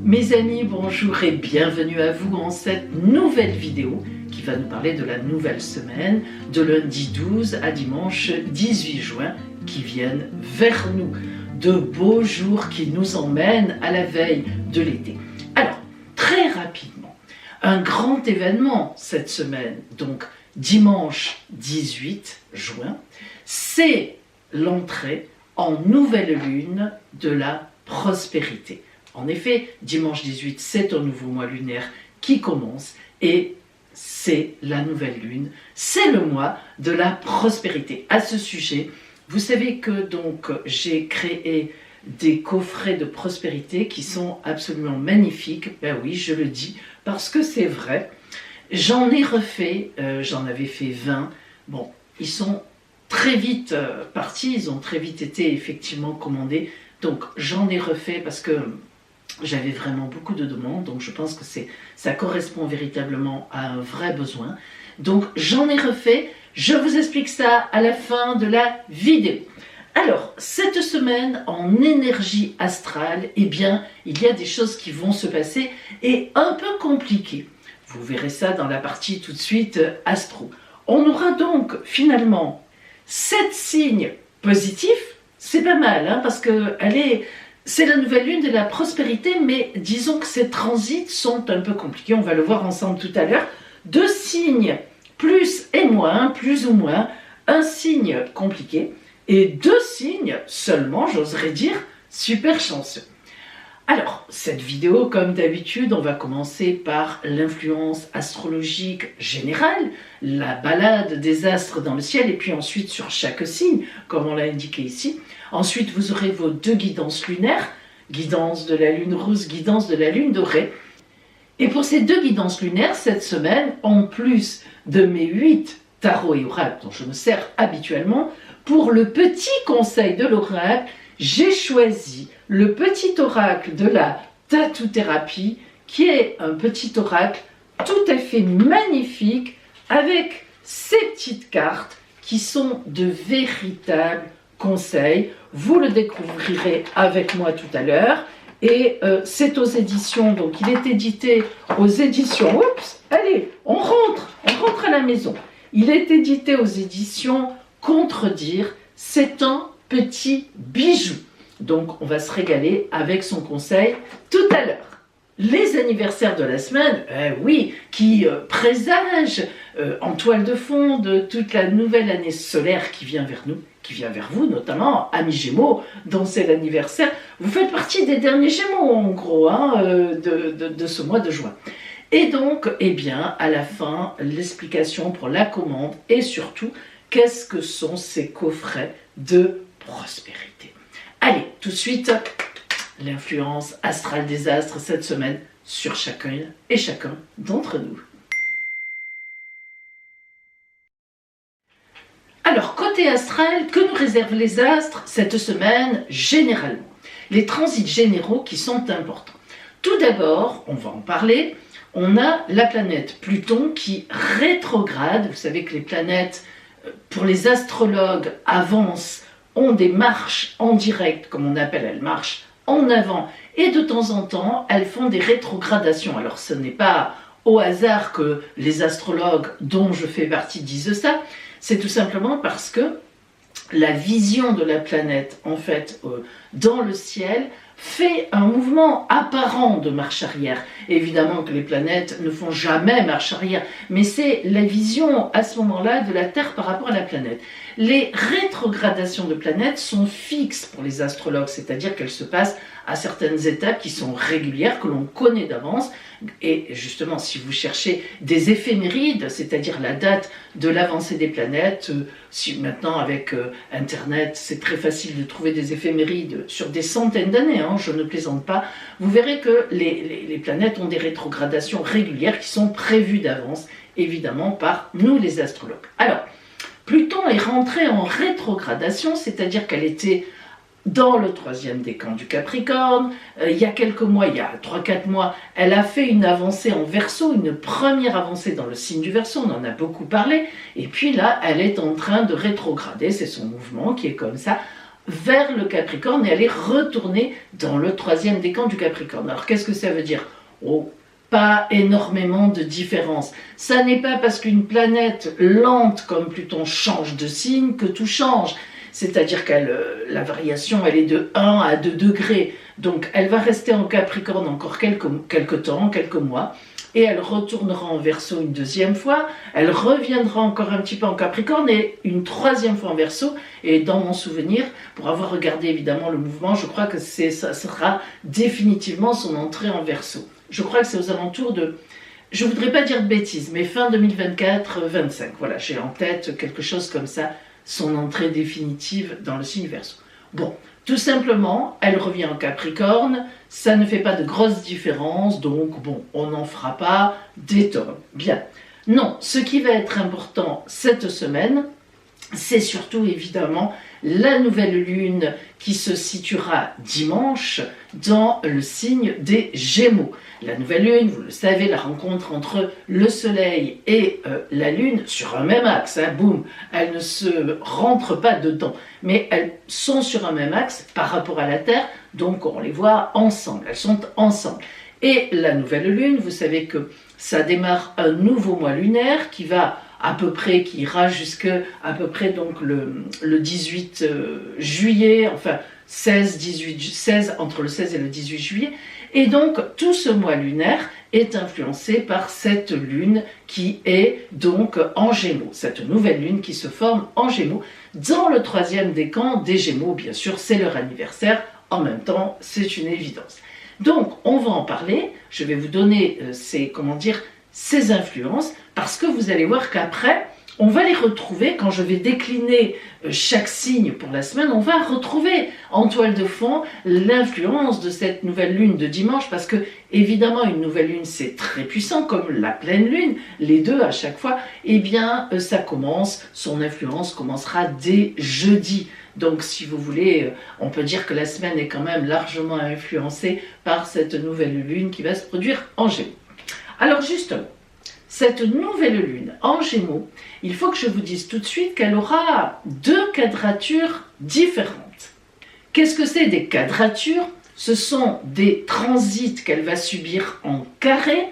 Mes amis, bonjour et bienvenue à vous en cette nouvelle vidéo qui va nous parler de la nouvelle semaine, de lundi 12 à dimanche 18 juin qui viennent vers nous. De beaux jours qui nous emmènent à la veille de l'été. Alors, très rapidement, un grand événement cette semaine, donc dimanche 18 juin, c'est l'entrée en nouvelle lune de la prospérité. En effet, dimanche 18, c'est un nouveau mois lunaire qui commence et c'est la nouvelle lune, c'est le mois de la prospérité. À ce sujet, vous savez que donc j'ai créé des coffrets de prospérité qui sont absolument magnifiques. Ben oui, je le dis parce que c'est vrai. J'en ai refait, j'en avais fait 20. Bon, ils sont très vite partis, ils ont très vite été effectivement commandés. Donc j'en ai refait parce que j'avais vraiment beaucoup de demandes, donc je pense que ça correspond véritablement à un vrai besoin. Donc j'en ai refait, je vous explique ça à la fin de la vidéo. Alors, cette semaine en énergie astrale, eh bien, il y a des choses qui vont se passer et un peu compliquées. Vous verrez ça dans la partie tout de suite astro. On aura donc finalement 7 signes positifs, c'est pas mal, hein, parce que c'est la nouvelle lune de la prospérité, mais disons que ces transits sont un peu compliqués, on va le voir ensemble tout à l'heure. 2 signes plus et moins, plus ou moins, un signe compliqué, et 2 signes seulement, j'oserais dire, super chanceux. Alors, cette vidéo, comme d'habitude, on va commencer par l'influence astrologique générale, la balade des astres dans le ciel, et puis ensuite sur chaque signe, comme on l'a indiqué ici. Ensuite, vous aurez vos 2 guidances lunaires, guidance de la lune rousse, guidance de la lune dorée. Et pour ces 2 guidances lunaires, cette semaine, en plus de mes 8 tarots et oracles dont je me sers habituellement, pour le petit conseil de l'oracle, j'ai choisi le petit oracle de la tatou-thérapie, qui est un petit oracle tout à fait magnifique, avec ces petites cartes qui sont de véritables conseils. Vous le découvrirez avec moi tout à l'heure. Et c'est aux éditions, donc il est édité aux éditions, oups, allez, on rentre à la maison. Il est édité aux éditions Contredire, c'est un petit bijou. Donc on va se régaler avec son conseil tout à l'heure. Les anniversaires de la semaine, oui, qui présagent en toile de fond de toute la nouvelle année solaire qui vient vers nous, qui vient vers vous, notamment, amis Gémeaux, dont c'est l'anniversaire. Vous faites partie des derniers Gémeaux, en gros, hein, de ce mois de juin. Et donc, eh bien, à la fin, l'explication pour la commande et surtout, qu'est-ce que sont ces coffrets de prospérité. Allez, tout de suite, l'influence astrale des astres cette semaine sur chacun et chacun d'entre nous. Alors, côté astral, que nous réservent les astres cette semaine généralement? Les transits généraux qui sont importants. Tout d'abord, on va en parler, on a la planète Pluton qui rétrograde. Vous savez que les planètes, pour les astrologues, avancent, ont des marches en direct, comme on appelle, elles marchent en avant, et de temps en temps, elles font des rétrogradations. Alors ce n'est pas au hasard que les astrologues dont je fais partie disent ça, c'est tout simplement parce que la vision de la planète, en fait, dans le ciel, fait un mouvement apparent de marche arrière. Évidemment que les planètes ne font jamais marche arrière, mais c'est la vision à ce moment-là de la Terre par rapport à la planète. Les rétrogradations de planètes sont fixes pour les astrologues, c'est-à-dire qu'elles se passent à certaines étapes qui sont régulières, que l'on connaît d'avance. Et justement, si vous cherchez des éphémérides, c'est-à-dire la date de l'avancée des planètes, si maintenant avec Internet, c'est très facile de trouver des éphémérides sur des centaines d'années, hein, je ne plaisante pas, vous verrez que les planètes ont des rétrogradations régulières qui sont prévues d'avance, évidemment par nous les astrologues. Alors, Pluton est rentrée en rétrogradation, c'est-à-dire qu'elle était dans le 3e décan du Capricorne. Il y a quelques mois, il y a 3-4 mois, elle a fait une avancée en Verseau, une première avancée dans le signe du Verseau, on en a beaucoup parlé, et puis là, elle est en train de rétrograder, c'est son mouvement qui est comme ça, vers le Capricorne et elle est retournée dans le troisième décan du Capricorne. Alors qu'est-ce que ça veut dire? Oh, pas énormément de différence. Ça n'est pas parce qu'une planète lente comme Pluton change de signe que tout change. C'est-à-dire que la variation, elle est de 1 à 2 degrés. Donc, elle va rester en Capricorne encore quelques temps, quelques mois, et elle retournera en Verseau une deuxième fois. Elle reviendra encore un petit peu en Capricorne et une troisième fois en Verseau. Et dans mon souvenir, pour avoir regardé évidemment le mouvement, je crois que ça sera définitivement son entrée en Verseau. Je crois que c'est aux alentours de... Je ne voudrais pas dire de bêtises, mais fin 2024-25. Voilà, j'ai en tête quelque chose comme ça, son entrée définitive dans le signe Verseau. Bon, tout simplement, elle revient en Capricorne, ça ne fait pas de grosses différences, donc bon, on n'en fera pas des tonnes. Bien. Non, ce qui va être important cette semaine, c'est surtout évidemment la nouvelle lune qui se situera dimanche dans le signe des Gémeaux. La nouvelle lune, vous le savez, la rencontre entre le soleil et la lune sur un même axe, hein, boum, elles ne se rentrent pas dedans, mais elles sont sur un même axe par rapport à la Terre, donc on les voit ensemble, elles sont ensemble. Et la nouvelle lune, vous savez que ça démarre un nouveau mois lunaire qui va à peu près, qui ira jusque à peu près donc le 18 juillet, enfin 16, entre le 16 et le 18 juillet. Et donc tout ce mois lunaire est influencé par cette lune qui est donc en Gémeaux, cette nouvelle lune qui se forme en Gémeaux, dans le troisième décan des Gémeaux, bien sûr, c'est leur anniversaire, en même temps, c'est une évidence. Donc, on va en parler, je vais vous donner ces influences, parce que vous allez voir qu'après, on va les retrouver, quand je vais décliner chaque signe pour la semaine, on va retrouver en toile de fond l'influence de cette nouvelle lune de dimanche, parce que évidemment une nouvelle lune c'est très puissant, comme la pleine lune, les deux à chaque fois, et bien son influence commencera dès jeudi. Donc si vous voulez, on peut dire que la semaine est quand même largement influencée par cette nouvelle lune qui va se produire en Gémeaux. Alors justement, cette nouvelle lune en Gémeaux, il faut que je vous dise tout de suite qu'elle aura deux quadratures différentes. Qu'est-ce que c'est des quadratures? Ce sont des transits qu'elle va subir en carré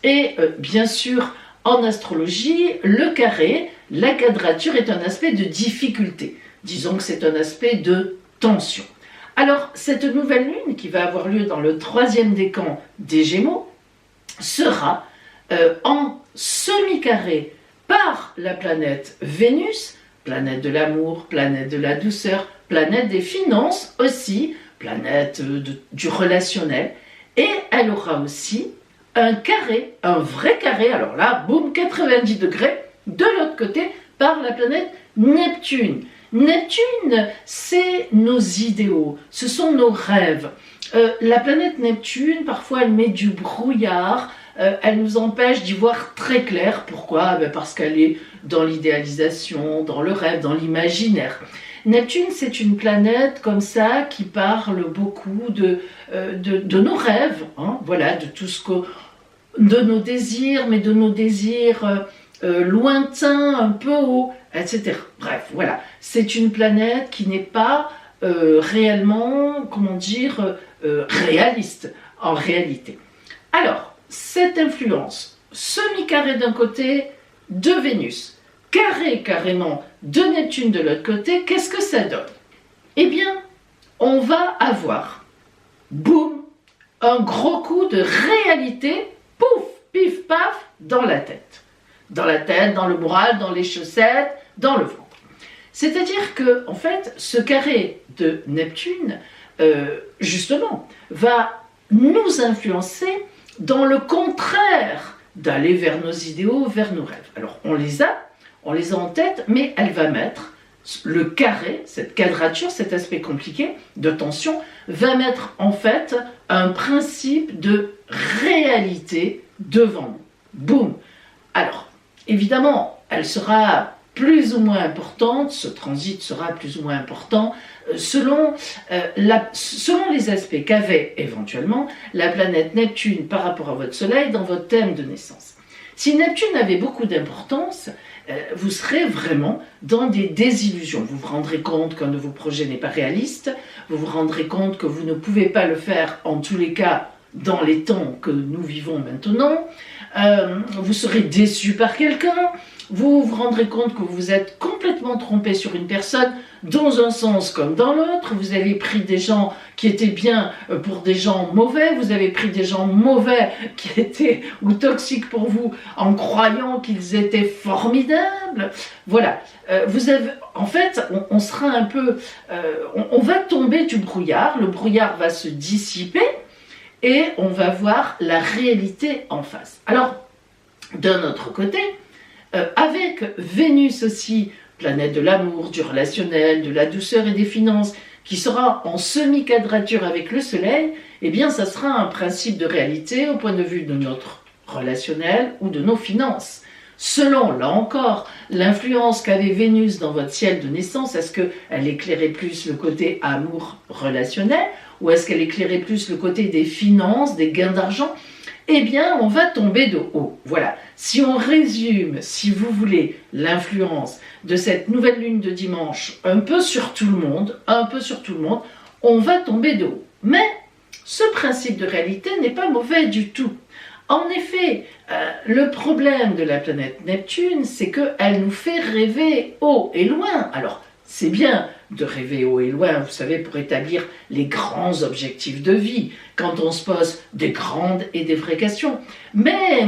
et bien sûr en astrologie, le carré, la quadrature est un aspect de difficulté. Disons que c'est un aspect de tension. Alors cette nouvelle lune qui va avoir lieu dans le troisième décan des Gémeaux sera en semi-carré par la planète Vénus, planète de l'amour, planète de la douceur, planète des finances aussi, planète du relationnel, et elle aura aussi un carré, un vrai carré, alors là, boum, 90 degrés, de l'autre côté, par la planète Neptune. Neptune, c'est nos idéaux, ce sont nos rêves. La planète Neptune, parfois, elle met du brouillard, elle nous empêche d'y voir très clair. Pourquoi? Parce qu'elle est dans l'idéalisation, dans le rêve, dans l'imaginaire. Neptune, c'est une planète comme ça qui parle beaucoup de nos rêves, hein, voilà, de tout ce que, de nos désirs, mais de nos désirs lointains, un peu hauts, etc. Bref, voilà, c'est une planète qui n'est pas réellement, réaliste en réalité. Alors, cette influence semi-carré d'un côté de Vénus, carré carrément de Neptune de l'autre côté, qu'est-ce que ça donne? Eh bien, on va avoir, boum, un gros coup de réalité, pouf, pif, paf, dans la tête. Dans la tête, dans le moral, dans les chaussettes, dans le ventre. C'est-à-dire que, en fait, ce carré de Neptune, justement, va nous influencer dans le contraire d'aller vers nos idéaux, vers nos rêves. Alors, on les a en tête, mais elle va mettre le carré, cette quadrature, cet aspect compliqué de tension, va mettre en fait un principe de réalité devant nous. Boum! Alors, évidemment, elle sera plus ou moins importante, ce transit sera plus ou moins important selon les aspects qu'avait éventuellement la planète Neptune par rapport à votre Soleil dans votre thème de naissance. Si Neptune avait beaucoup d'importance, vous serez vraiment dans des désillusions. Vous vous rendrez compte qu'un de vos projets n'est pas réaliste, vous vous rendrez compte que vous ne pouvez pas le faire en tous les cas dans les temps que nous vivons maintenant, vous serez déçu par quelqu'un, vous vous rendrez compte que vous vous êtes complètement trompé sur une personne, dans un sens comme dans l'autre, vous avez pris des gens qui étaient bien pour des gens mauvais, vous avez pris des gens mauvais qui étaient ou toxiques pour vous en croyant qu'ils étaient formidables. Voilà, en fait, on sera un peu, on va tomber du brouillard, le brouillard va se dissiper et on va voir la réalité en face. Alors, d'un autre côté, avec Vénus aussi, planète de l'amour, du relationnel, de la douceur et des finances, qui sera en semi-quadrature avec le Soleil, eh bien ça sera un principe de réalité au point de vue de notre relationnel ou de nos finances. Selon, là encore, l'influence qu'avait Vénus dans votre ciel de naissance, est-ce qu'elle éclairait plus le côté amour relationnel ou est-ce qu'elle éclairait plus le côté des finances, des gains d'argent ? Eh bien, on va tomber de haut. Voilà. Si on résume, si vous voulez, l'influence de cette nouvelle lune de dimanche un peu sur tout le monde, on va tomber de haut. Mais ce principe de réalité n'est pas mauvais du tout. En effet, le problème de la planète Neptune, c'est qu'elle nous fait rêver haut et loin. Alors, c'est bien de rêver haut et loin, vous savez, pour établir les grands objectifs de vie, quand on se pose des grandes et des vraies questions. Mais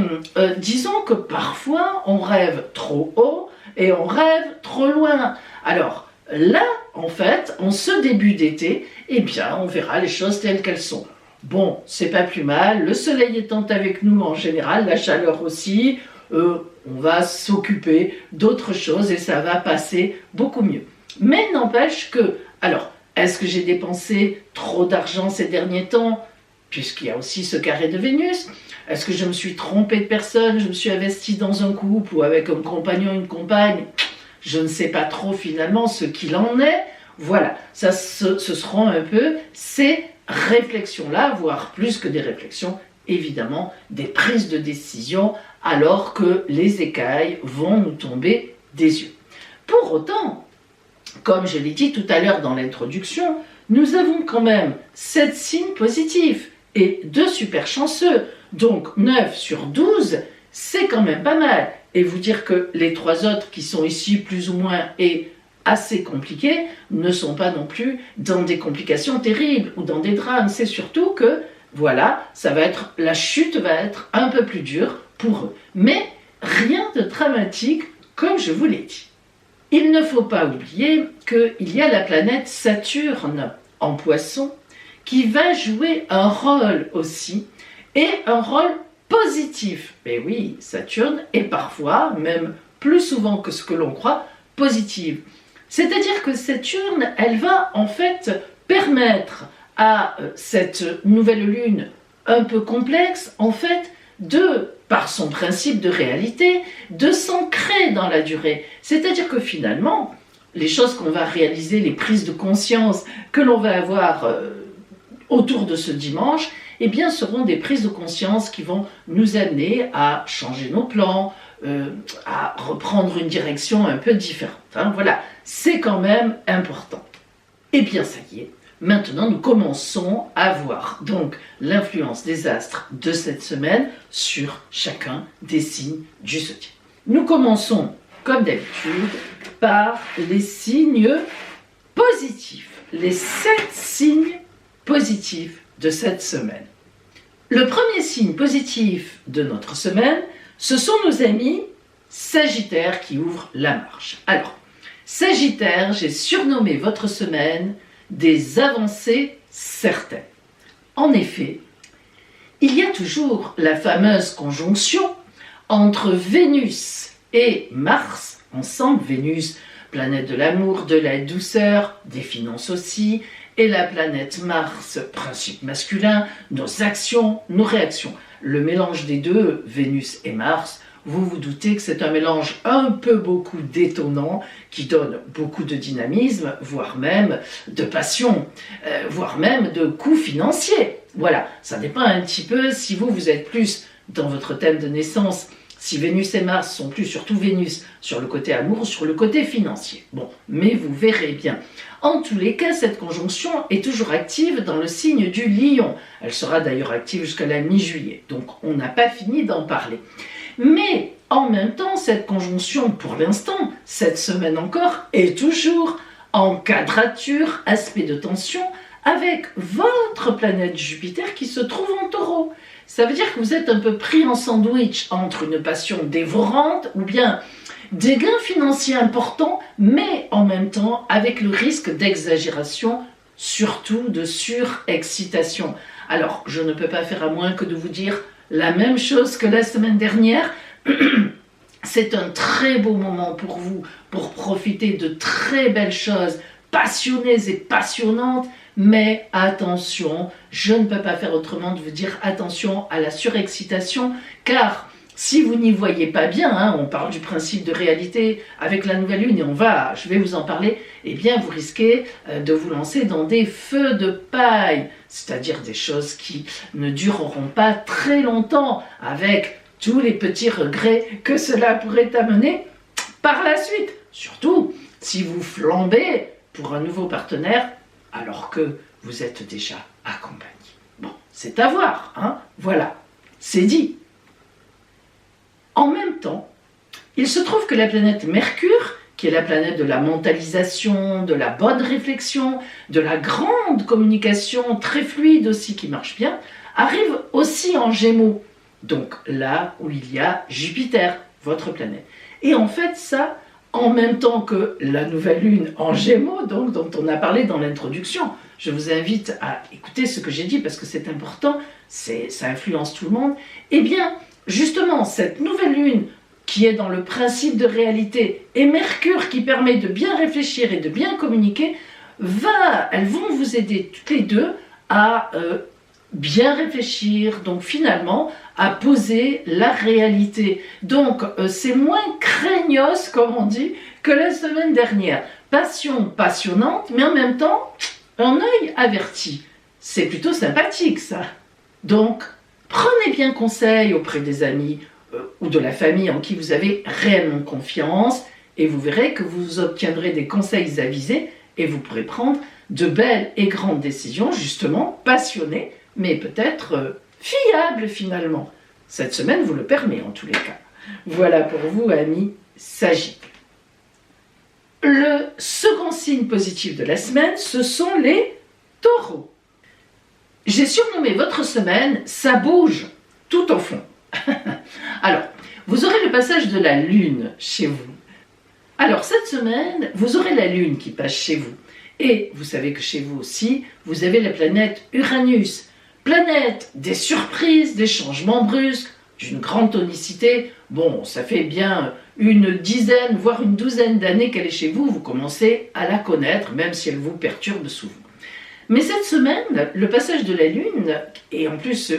disons que parfois, on rêve trop haut et on rêve trop loin. Alors là, en fait, en ce début d'été, eh bien, on verra les choses telles qu'elles sont. Bon, c'est pas plus mal, le soleil étant avec nous en général, la chaleur aussi, on va s'occuper d'autres choses et ça va passer beaucoup mieux. Mais n'empêche que, alors, est-ce que j'ai dépensé trop d'argent ces derniers temps, puisqu'il y a aussi ce carré de Vénus? Est-ce que je me suis trompé de personne, je me suis investi dans un couple ou avec un compagnon, une compagne? Je ne sais pas trop finalement ce qu'il en est. Voilà, ça, ce seront un peu ces réflexions-là, voire plus que des réflexions, évidemment, des prises de décision, alors que les écailles vont nous tomber des yeux. Pour autant, comme je l'ai dit tout à l'heure dans l'introduction, nous avons quand même 7 signes positifs et 2 super chanceux. Donc 9 sur 12, c'est quand même pas mal. Et vous dire que les 3 autres qui sont ici plus ou moins et assez compliqués ne sont pas non plus dans des complications terribles ou dans des drames. C'est surtout que, voilà, la chute va être un peu plus dure pour eux. Mais rien de dramatique, comme je vous l'ai dit. Il ne faut pas oublier qu'il y a la planète Saturne en Poisson qui va jouer un rôle aussi, et un rôle positif. Mais oui, Saturne est parfois, même plus souvent que ce que l'on croit, positive. C'est-à-dire que Saturne, elle va en fait permettre à cette nouvelle lune un peu complexe, en fait, par son principe de réalité, de s'ancrer dans la durée. C'est-à-dire que finalement, les choses qu'on va réaliser, les prises de conscience que l'on va avoir autour de ce dimanche, eh bien, seront des prises de conscience qui vont nous amener à changer nos plans, à reprendre une direction un peu différente. Hein. Voilà, c'est quand même important. Eh bien, ça y est. Maintenant, nous commençons à voir donc l'influence des astres de cette semaine sur chacun des signes du zodiaque. Nous commençons, comme d'habitude, par les signes positifs, les 7 signes positifs de cette semaine. Le premier signe positif de notre semaine, ce sont nos amis Sagittaires qui ouvrent la marche. Alors, Sagittaire, j'ai surnommé votre semaine des avancées certaines. En effet, il y a toujours la fameuse conjonction entre Vénus et Mars, ensemble, Vénus, planète de l'amour, de la douceur, des finances aussi, et la planète Mars, principe masculin, nos actions, nos réactions. Le mélange des deux, Vénus et Mars, vous vous doutez que c'est un mélange un peu beaucoup détonnant qui donne beaucoup de dynamisme, voire même de passion, voire même de coûts financiers. Voilà, ça dépend un petit peu si vous êtes plus dans votre thème de naissance si Vénus et Mars sont plus, surtout Vénus, sur le côté amour ou sur le côté financier. Bon, mais vous verrez bien. En tous les cas, cette conjonction est toujours active dans le signe du Lion. Elle sera d'ailleurs active jusqu'à la mi-juillet, donc on n'a pas fini d'en parler. Mais en même temps, cette conjonction, pour l'instant, cette semaine encore, est toujours en quadrature, aspect de tension, avec votre planète Jupiter qui se trouve en Taureau. Ça veut dire que vous êtes un peu pris en sandwich entre une passion dévorante ou bien des gains financiers importants, mais en même temps avec le risque d'exagération, surtout de surexcitation. Alors, je ne peux pas faire à moins que de vous dire la même chose que la semaine dernière. C'est un très beau moment pour vous, pour profiter de très belles choses, passionnées et passionnantes, mais attention, je ne peux pas faire autrement de vous dire attention à la surexcitation, car si vous n'y voyez pas bien, hein, on parle du principe de réalité avec la nouvelle lune et je vais vous en parler, eh bien vous risquez de vous lancer dans des feux de paille, c'est-à-dire des choses qui ne dureront pas très longtemps, avec tous les petits regrets que cela pourrait amener par la suite, surtout si vous flambez pour un nouveau partenaire alors que vous êtes déjà accompagné. Bon, c'est à voir, hein, voilà, c'est dit. En même temps, il se trouve que la planète Mercure, qui est la planète de la mentalisation, de la bonne réflexion, de la grande communication très fluide aussi qui marche bien, arrive aussi en Gémeaux. Donc là où il y a Jupiter, votre planète. Et en fait, ça, en même temps que la nouvelle lune en Gémeaux, donc, dont on a parlé dans l'introduction, je vous invite à écouter ce que j'ai dit parce que c'est important, ça influence tout le monde, eh bien, justement, cette nouvelle lune qui est dans le principe de réalité et Mercure qui permet de bien réfléchir et de bien communiquer, elles vont vous aider toutes les deux à bien réfléchir, donc finalement à poser la réalité. Donc c'est moins craignos, comme on dit, que la semaine dernière. Passion passionnante, mais en même temps, un œil averti. C'est plutôt sympathique ça. Donc, prenez bien conseil auprès des amis ou de la famille en qui vous avez réellement confiance et vous verrez que vous obtiendrez des conseils avisés et vous pourrez prendre de belles et grandes décisions, justement passionnées, mais peut-être fiables finalement. Cette semaine vous le permet en tous les cas. Voilà pour vous, amis Sagittaires. Le second signe positif de la semaine, ce sont les taureaux. J'ai surnommé votre semaine « Ça bouge tout au fond ». Alors, vous aurez le passage de la lune chez vous. Alors, cette semaine, vous aurez la lune qui passe chez vous. Et vous savez que chez vous aussi, vous avez la planète Uranus. Planète des surprises, des changements brusques, d'une grande tonicité. Bon, ça fait bien une dizaine, voire une douzaine d'années qu'elle est chez vous. Vous commencez à la connaître, même si elle vous perturbe souvent. Mais cette semaine, le passage de la Lune, et en plus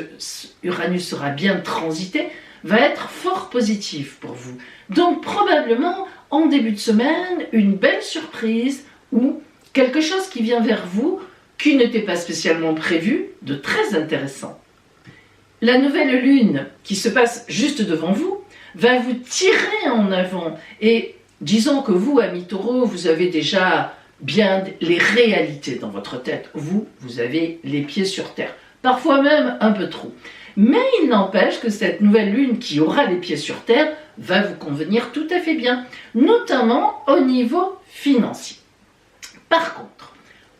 Uranus sera bien transité, va être fort positif pour vous. Donc probablement, en début de semaine, une belle surprise ou quelque chose qui vient vers vous qui n'était pas spécialement prévu, de très intéressant. La nouvelle Lune qui se passe juste devant vous va vous tirer en avant. Et disons que vous, amis taureaux, vous avez déjà bien les réalités dans votre tête. Vous avez les pieds sur terre, parfois même un peu trop. Mais il n'empêche que cette nouvelle lune qui aura les pieds sur terre va vous convenir tout à fait bien, notamment au niveau financier. Par contre,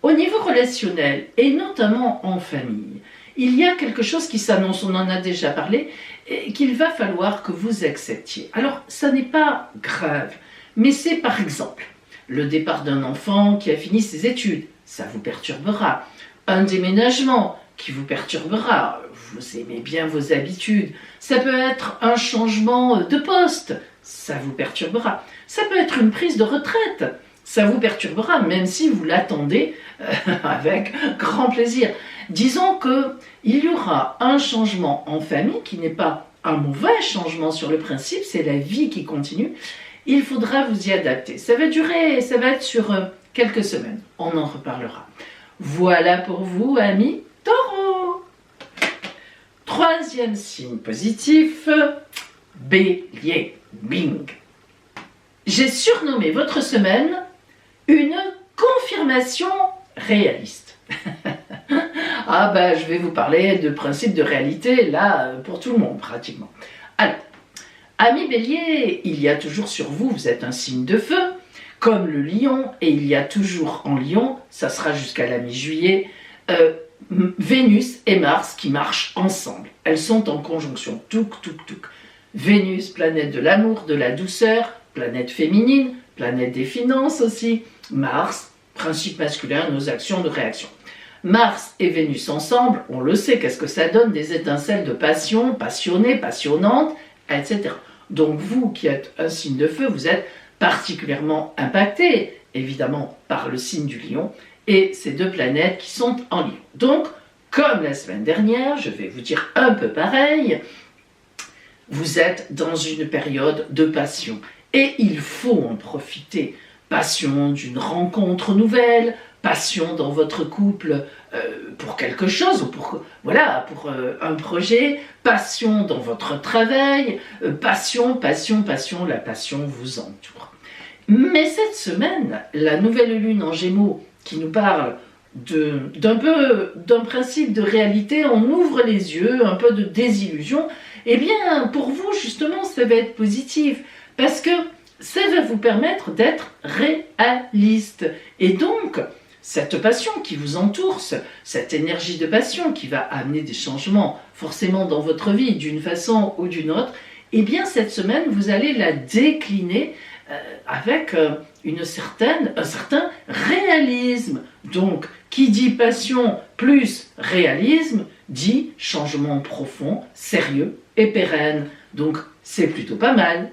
au niveau relationnel et notamment en famille, il y a quelque chose qui s'annonce, on en a déjà parlé, et qu'il va falloir que vous acceptiez. Alors, ça n'est pas grave, mais c'est par exemple le départ d'un enfant qui a fini ses études, ça vous perturbera. Un déménagement qui vous perturbera, vous aimez bien vos habitudes. Ça peut être un changement de poste, ça vous perturbera. Ça peut être une prise de retraite, ça vous perturbera, même si vous l'attendez avec grand plaisir. Disons qu'il y aura un changement en famille qui n'est pas un mauvais changement sur le principe, c'est la vie qui continue. Il faudra vous y adapter. Ça va être sur quelques semaines. On en reparlera. Voilà pour vous, amis Taureaux. Troisième signe positif, Bélier. Bing. J'ai surnommé votre semaine une confirmation réaliste. Ah ben, je vais vous parler de principe de réalité, là, pour tout le monde, pratiquement. Alors, amis Bélier, il y a toujours sur vous, vous êtes un signe de feu, comme le lion, et il y a toujours en lion, ça sera jusqu'à la mi-juillet, Vénus et Mars qui marchent ensemble. Elles sont en conjonction, touk, touk, touk. Vénus, planète de l'amour, de la douceur, planète féminine, planète des finances aussi. Mars, principe masculin, nos actions, nos réactions. Mars et Vénus ensemble, on le sait, qu'est-ce que ça donne? Des étincelles de passion, passionnée, passionnante, etc. Donc vous qui êtes un signe de feu, vous êtes particulièrement impacté, évidemment, par le signe du lion, et ces deux planètes qui sont en lion. Donc, comme la semaine dernière, je vais vous dire un peu pareil, vous êtes dans une période de passion, et il faut en profiter. Passion d'une rencontre nouvelle, passion dans votre couple pour quelque chose, ou pour un projet, passion dans votre travail, passion, la passion vous entoure. Mais cette semaine, la nouvelle lune en Gémeaux qui nous parle d'un principe de réalité, on ouvre les yeux, un peu de désillusion, eh bien pour vous justement ça va être positif, parce que ça va vous permettre d'être réaliste. Et donc, cette passion qui vous entoure, cette énergie de passion qui va amener des changements forcément dans votre vie d'une façon ou d'une autre, eh bien cette semaine, vous allez la décliner avec un certain réalisme. Donc, qui dit passion plus réalisme, dit changement profond, sérieux et pérenne. Donc, c'est plutôt pas mal.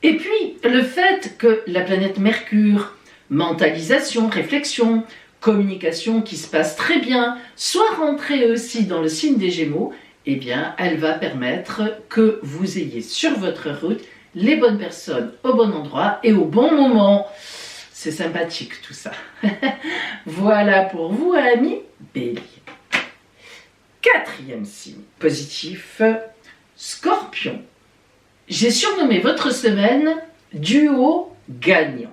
Et puis, le fait que la planète Mercure, mentalisation, réflexion, communication qui se passe très bien, soit rentrée aussi dans le signe des Gémeaux, eh bien, elle va permettre que vous ayez sur votre route les bonnes personnes au bon endroit et au bon moment. C'est sympathique tout ça. Voilà pour vous, amis Bélier. Quatrième signe positif, Scorpion. J'ai surnommé votre semaine duo gagnant.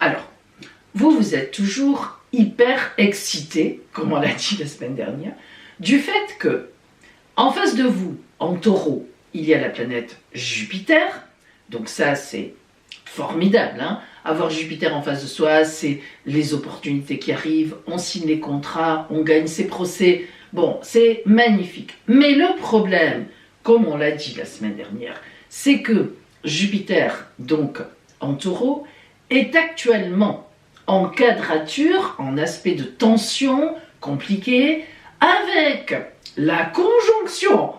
Alors, vous êtes toujours hyper excité, comme on l'a dit la semaine dernière, du fait que, en face de vous, en taureau, il y a la planète Jupiter. Donc ça, c'est formidable, hein. Avoir Jupiter en face de soi, c'est les opportunités qui arrivent, on signe les contrats, on gagne ses procès. Bon, c'est magnifique. Mais le problème, comme on l'a dit la semaine dernière, c'est que Jupiter, donc en taureau, est actuellement en quadrature, en aspect de tension compliqué, avec la conjonction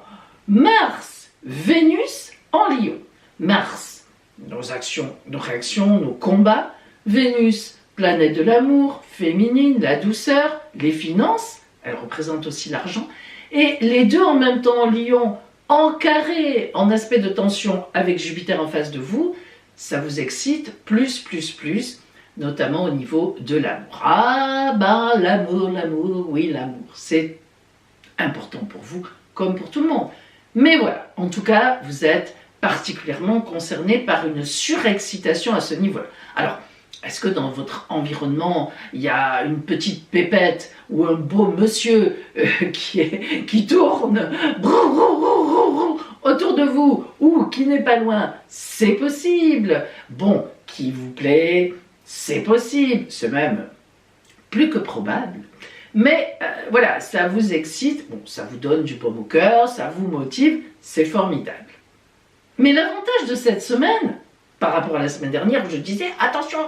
Mars-Vénus en Lion. Mars, nos actions, nos réactions, nos combats. Vénus, planète de l'amour, féminine, la douceur, les finances, elle représente aussi l'argent. Et les deux en même temps en Lion, en carré, en aspect de tension avec Jupiter en face de vous, ça vous excite plus, notamment au niveau de l'amour. Ah ben l'amour, oui l'amour, c'est important pour vous comme pour tout le monde. Mais voilà, en tout cas, vous êtes particulièrement concerné par une surexcitation à ce niveau-là. Alors, est-ce que dans votre environnement, il y a une petite pépette ou un beau monsieur qui tourne autour de vous ou qui n'est pas loin? C'est possible. Bon, qui vous plaît? C'est possible. C'est même plus que probable. Mais voilà, ça vous excite, bon, ça vous donne du baume au cœur, ça vous motive, c'est formidable. Mais l'avantage de cette semaine, par rapport à la semaine dernière où je disais attention,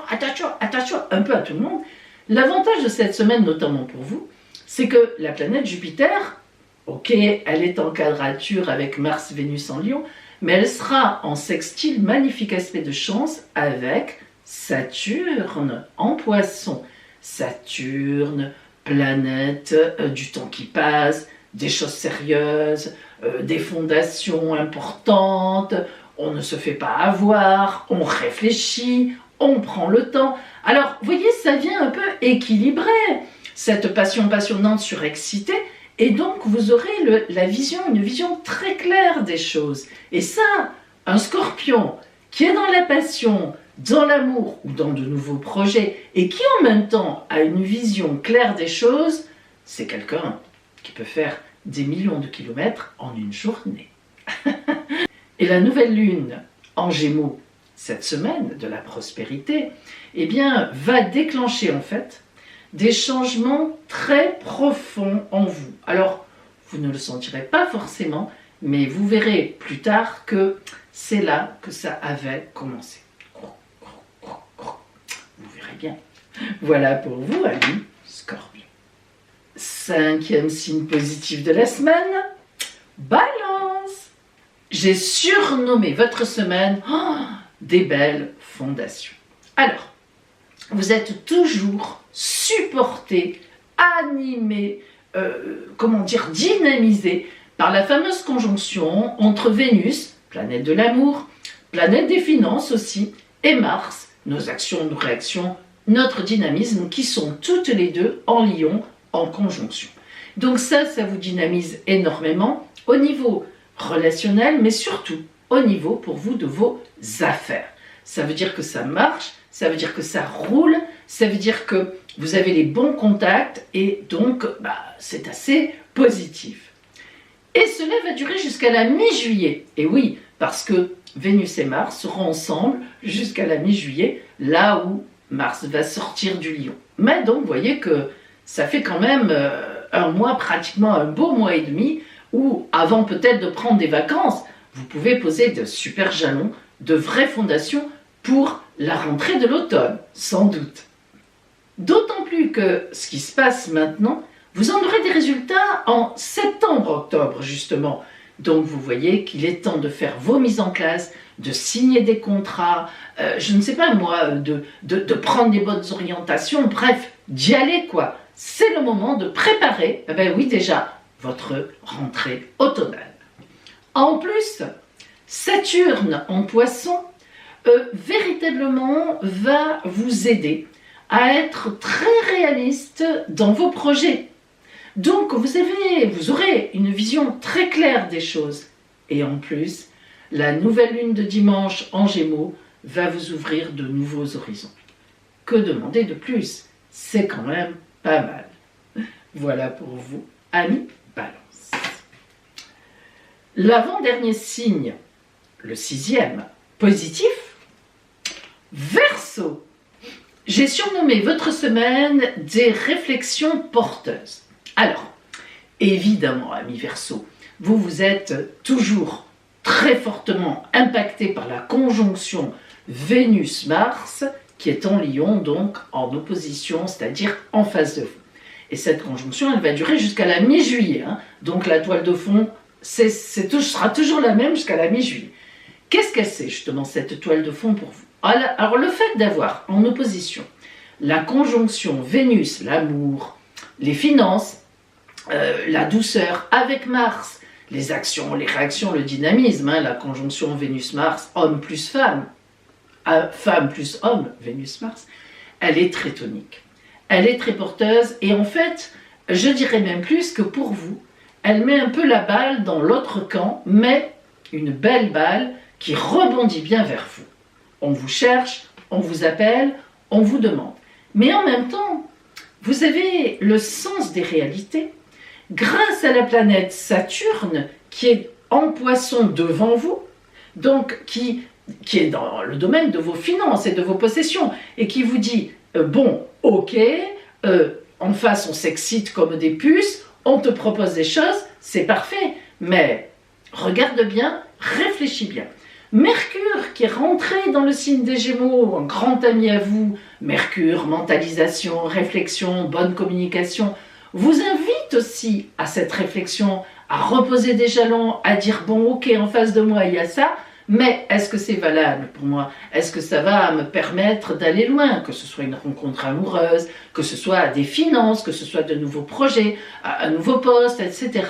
un peu à tout le monde, l'avantage de cette semaine, notamment pour vous, c'est que la planète Jupiter, ok, elle est en quadrature avec Mars, Vénus en Lion, mais elle sera en sextile, magnifique aspect de chance, avec Saturne en Poisson. Saturne, planète du temps qui passe, des choses sérieuses, des fondations importantes, on ne se fait pas avoir, on réfléchit, on prend le temps. Alors, vous voyez, ça vient un peu équilibrer cette passion passionnante surexcitée Et donc, vous aurez une vision très claire des choses. Et ça, un Scorpion qui est dans la passion, dans l'amour ou dans de nouveaux projets et qui en même temps a une vision claire des choses, c'est quelqu'un qui peut faire des millions de kilomètres en une journée. Et la nouvelle lune en Gémeaux, cette semaine de la prospérité, eh bien, va déclencher en fait des changements très profonds en vous. Alors, vous ne le sentirez pas forcément, mais vous verrez plus tard que c'est là que ça avait commencé. Vous verrez bien. Voilà pour vous, amis Scorpion. 5e signe positif de la semaine, Balance. J'ai surnommé votre semaine des belles fondations. Alors, vous êtes toujours supporté, animé, dynamisé par la fameuse conjonction entre Vénus, planète de l'amour, planète des finances aussi, et Mars, nos actions, nos réactions, notre dynamisme, qui sont toutes les deux en lion, en conjonction. Donc ça vous dynamise énormément au niveau relationnel, mais surtout au niveau pour vous de vos affaires. Ça veut dire que ça marche, ça veut dire que ça roule, ça veut dire que vous avez les bons contacts et donc c'est assez positif. Et cela va durer jusqu'à la mi-juillet. Et oui, parce que Vénus et Mars seront ensemble jusqu'à la mi-juillet, là où Mars va sortir du Lion. Mais donc, vous voyez que ça fait quand même un mois, pratiquement un beau mois et demi, où avant peut-être de prendre des vacances, vous pouvez poser de super jalons, de vraies fondations pour la rentrée de l'automne, sans doute. D'autant plus que ce qui se passe maintenant, vous en aurez des résultats en septembre-octobre, justement. Donc vous voyez qu'il est temps de faire vos mises en place, de signer des contrats, je ne sais pas moi, de prendre des bonnes orientations, bref, d'y aller quoi. C'est le moment de préparer, oui déjà, votre rentrée automnale. En plus, Saturne en Poisson, véritablement va vous aider à être très réaliste dans vos projets. Donc vous aurez une vision très claire des choses. Et en plus, la nouvelle lune de dimanche en Gémeaux va vous ouvrir de nouveaux horizons. Que demander de plus? C'est quand même pas mal. Voilà pour vous, amis Balance. L'avant-dernier signe, le 6e, positif, Verseau. J'ai surnommé votre semaine des réflexions porteuses. Alors, évidemment, amis Verseau, vous êtes toujours très fortement impacté par la conjonction Vénus-Mars, qui est en Lion, donc en opposition, c'est-à-dire en face de vous. Et cette conjonction, elle va durer jusqu'à la mi-juillet. Donc la toile de fond sera toujours la même jusqu'à la mi-juillet. Qu'est-ce qu'elle c'est justement, cette toile de fond pour vous? Alors le fait d'avoir en opposition la conjonction Vénus, l'amour, les finances, la douceur avec Mars, les actions, les réactions, le dynamisme, la conjonction Vénus-Mars, homme plus femme, femme plus homme, Vénus-Mars, elle est très tonique. Elle est très porteuse et en fait, je dirais même plus que pour vous, elle met un peu la balle dans l'autre camp, mais une belle balle qui rebondit bien vers vous. On vous cherche, on vous appelle, on vous demande. Mais en même temps, vous avez le sens des réalités grâce à la planète Saturne qui est en Poisson devant vous, donc qui est dans le domaine de vos finances et de vos possessions, et qui vous dit bon, ok, en face on s'excite comme des puces, on te propose des choses, c'est parfait, mais regarde bien, réfléchis bien. Mercure qui est rentré dans le signe des Gémeaux, un grand ami à vous, Mercure, mentalisation, réflexion, bonne communication, vous invite aussi à cette réflexion, à reposer des jalons, à dire bon ok, en face de moi il y a ça, mais est-ce que c'est valable pour moi? Est-ce que ça va me permettre d'aller loin? Que ce soit une rencontre amoureuse, que ce soit des finances, que ce soit de nouveaux projets, un nouveau poste, etc.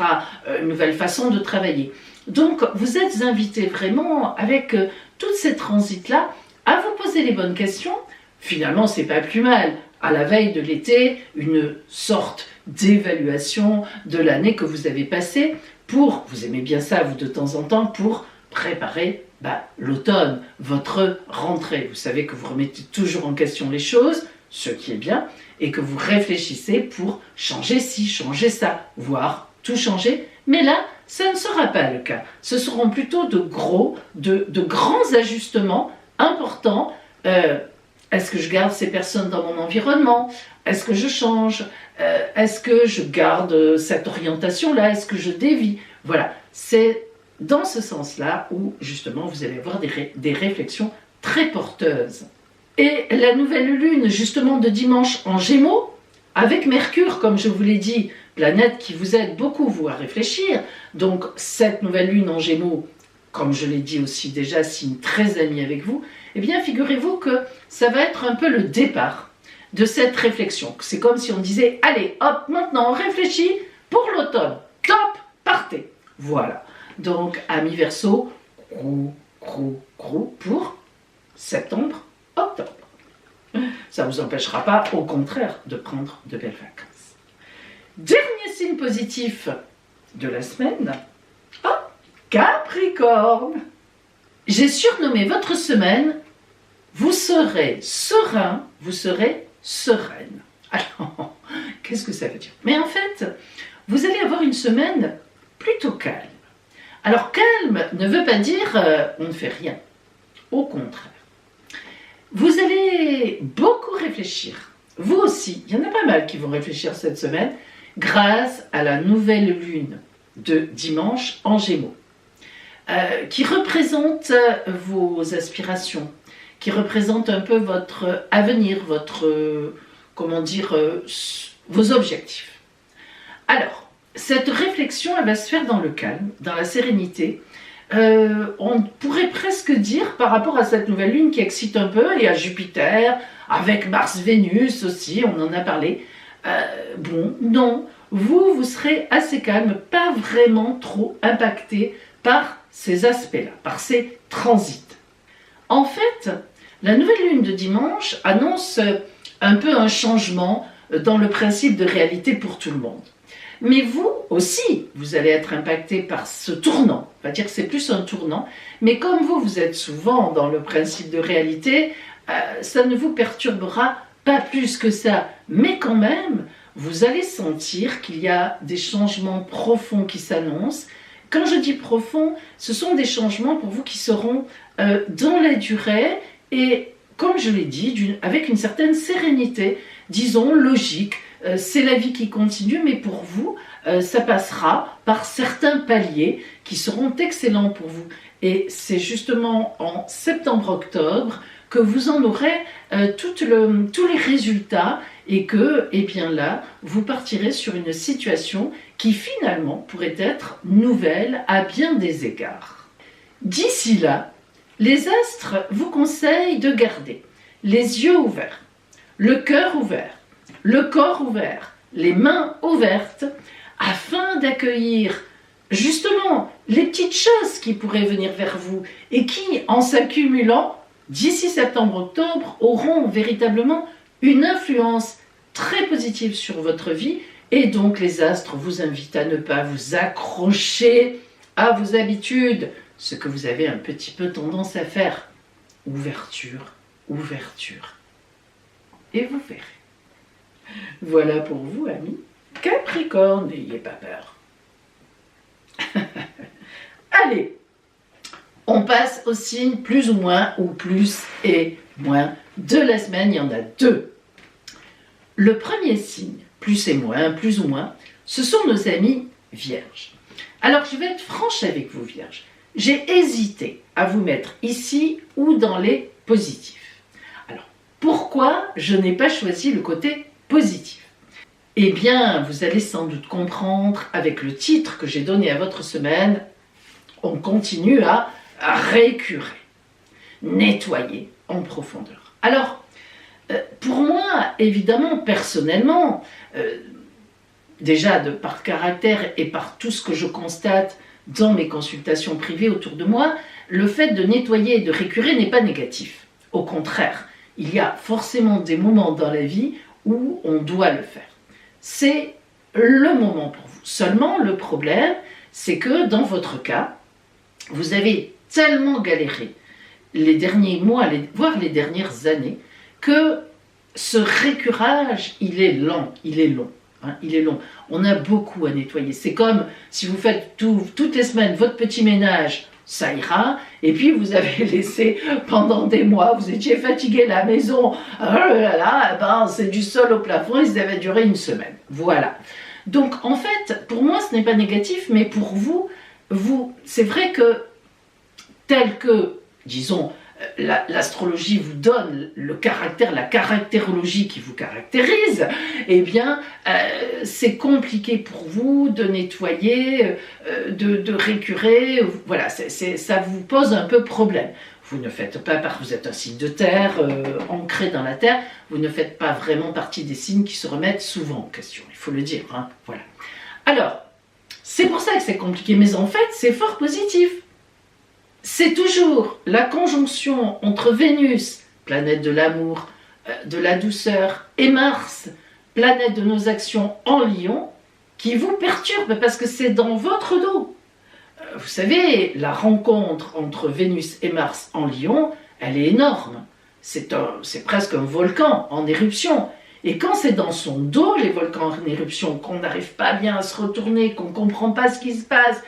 Une nouvelle façon de travailler. Donc vous êtes invité vraiment avec tous ces transits-là à vous poser les bonnes questions. Finalement, c'est pas plus mal. À la veille de l'été, une sorte d'évaluation de l'année que vous avez passée pour, vous aimez bien ça vous de temps en temps, pour préparer l'automne, votre rentrée. Vous savez que vous remettez toujours en question les choses, ce qui est bien, et que vous réfléchissez pour changer ci, changer ça, voire tout changer. Mais là, ça ne sera pas le cas. Ce seront plutôt de grands ajustements importants. Est-ce que je garde ces personnes dans mon environnement? Est-ce que je change? Est-ce que je garde cette orientation-là? Est-ce que je dévie? Voilà, c'est dans ce sens-là où justement vous allez avoir des réflexions très porteuses. Et la nouvelle lune justement de dimanche en Gémeaux, avec Mercure, comme je vous l'ai dit, planète qui vous aide beaucoup vous à réfléchir, donc cette nouvelle lune en Gémeaux, comme je l'ai dit aussi déjà, signe très ami avec vous, eh bien figurez-vous que ça va être un peu le départ de cette réflexion. C'est comme si on disait, allez, hop, maintenant on réfléchit pour l'automne, top, partez. Voilà, donc amis Verseau, pour septembre, octobre. Ça ne vous empêchera pas, au contraire, de prendre de belles vacances. Dernier signe positif de la semaine, Capricorne. J'ai surnommé votre semaine, vous serez serein, vous serez sereine. Alors, qu'est-ce que ça veut dire? Mais en fait, vous allez avoir une semaine plutôt calme. Alors, calme ne veut pas dire on ne fait rien. Au contraire. Vous allez beaucoup réfléchir. Vous aussi, il y en a pas mal qui vont réfléchir cette semaine grâce à la nouvelle lune de dimanche en Gémeaux, qui représente vos aspirations, qui représente un peu votre avenir, votre, vos objectifs. Alors, cette réflexion, elle va se faire dans le calme, dans la sérénité. On pourrait presque dire par rapport à cette nouvelle lune qui excite un peu, et à Jupiter, avec Mars-Vénus aussi, on en a parlé. Non, vous serez assez calme, pas vraiment trop impacté par ces aspects-là, par ces transits. En fait, la nouvelle lune de dimanche annonce un peu un changement dans le principe de réalité pour tout le monde. Mais vous aussi, vous allez être impacté par ce tournant. On va dire que c'est plus un tournant. Mais comme vous êtes souvent dans le principe de réalité, ça ne vous perturbera pas plus que ça. Mais quand même, vous allez sentir qu'il y a des changements profonds qui s'annoncent. Quand je dis profond, ce sont des changements pour vous qui seront dans la durée et, comme je l'ai dit, avec une certaine sérénité, disons logique. C'est la vie qui continue, mais pour vous, ça passera par certains paliers qui seront excellents pour vous. Et c'est justement en septembre-octobre que vous en aurez tous les résultats et que, eh bien là, vous partirez sur une situation qui finalement pourrait être nouvelle à bien des égards. D'ici là, les astres vous conseillent de garder les yeux ouverts, le cœur ouvert, le corps ouvert, les mains ouvertes, afin d'accueillir justement les petites choses qui pourraient venir vers vous et qui, en s'accumulant, d'ici septembre-octobre, auront véritablement une influence très positive sur votre vie. Et donc les astres vous invitent à ne pas vous accrocher à vos habitudes, ce que vous avez un petit peu tendance à faire. Ouverture, ouverture. Et vous verrez. Voilà pour vous, amis Capricorne, n'ayez pas peur. Allez, on passe aux signes plus ou moins, ou plus et moins de la semaine. Il y en a deux. Le premier signe, plus et moins, plus ou moins, ce sont nos amis vierges. Alors, je vais être franche avec vous, vierges. J'ai hésité à vous mettre ici ou dans les positifs. Alors, pourquoi je n'ai pas choisi le côté positif? Eh bien, vous allez sans doute comprendre avec le titre que j'ai donné à votre semaine, on continue à récurer, nettoyer en profondeur. Alors, pour moi, évidemment, personnellement, déjà par caractère et par tout ce que je constate dans mes consultations privées autour de moi, le fait de nettoyer et de récurer n'est pas négatif. Au contraire, il y a forcément des moments dans la vie où on doit le faire. C'est le moment pour vous. Seulement, le problème, c'est que dans votre cas, vous avez tellement galéré les derniers mois, voire les dernières années, que ce récurage, il est lent, il est long. Hein, il est long. On a beaucoup à nettoyer. C'est comme si vous faites toutes les semaines votre petit ménage, ça ira, et puis vous avez laissé pendant des mois, vous étiez fatigué, la maison, oh là là, ben, c'est du sol au plafond, et ça va durer une semaine. Voilà. Donc en fait, pour moi, ce n'est pas négatif, mais pour vous, c'est vrai que tel que, disons, l'astrologie vous donne le caractère, la caractérologie qui vous caractérise, eh bien, c'est compliqué pour vous de nettoyer, de récurer, voilà, ça vous pose un peu problème. Vous ne faites pas, vous êtes un signe de terre, ancré dans la terre, vous ne faites pas vraiment partie des signes qui se remettent souvent en question, il faut le dire, hein, voilà. Alors, c'est pour ça que c'est compliqué, mais en fait, c'est fort positif. C'est toujours la conjonction entre Vénus, planète de l'amour, de la douceur, et Mars, planète de nos actions en Lion, qui vous perturbe parce que c'est dans votre dos. Vous savez, la rencontre entre Vénus et Mars en Lion, elle est énorme. C'est presque un volcan en éruption. Et quand c'est dans son dos, les volcans en éruption, qu'on n'arrive pas bien à se retourner, qu'on ne comprend pas ce qui se passe,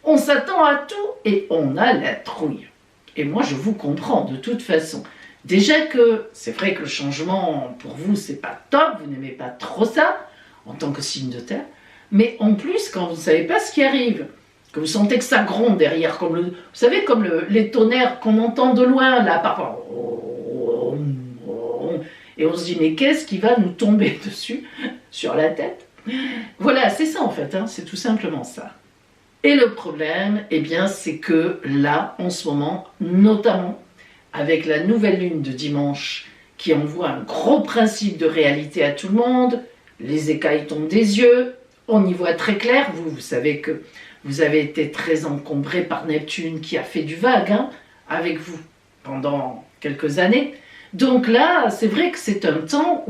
on s'attend à tout et on a la trouille. Et moi, je vous comprends de toute façon. Déjà que c'est vrai que le changement, pour vous, c'est pas top, vous n'aimez pas trop ça, en tant que signe de terre, mais en plus, quand vous ne savez pas ce qui arrive, que vous sentez que ça gronde derrière, comme vous savez, comme les tonnerres qu'on entend de loin, là, parfois, et on se dit, mais qu'est-ce qui va nous tomber dessus, sur la tête? Voilà, c'est ça en fait, hein, c'est tout simplement ça. Et le problème, eh bien, c'est que là, en ce moment, notamment avec la nouvelle lune de dimanche qui envoie un gros principe de réalité à tout le monde, les écailles tombent des yeux, on y voit très clair. Vous savez que vous avez été très encombré par Neptune qui a fait du vague, hein, avec vous pendant quelques années. Donc là, c'est vrai que c'est un temps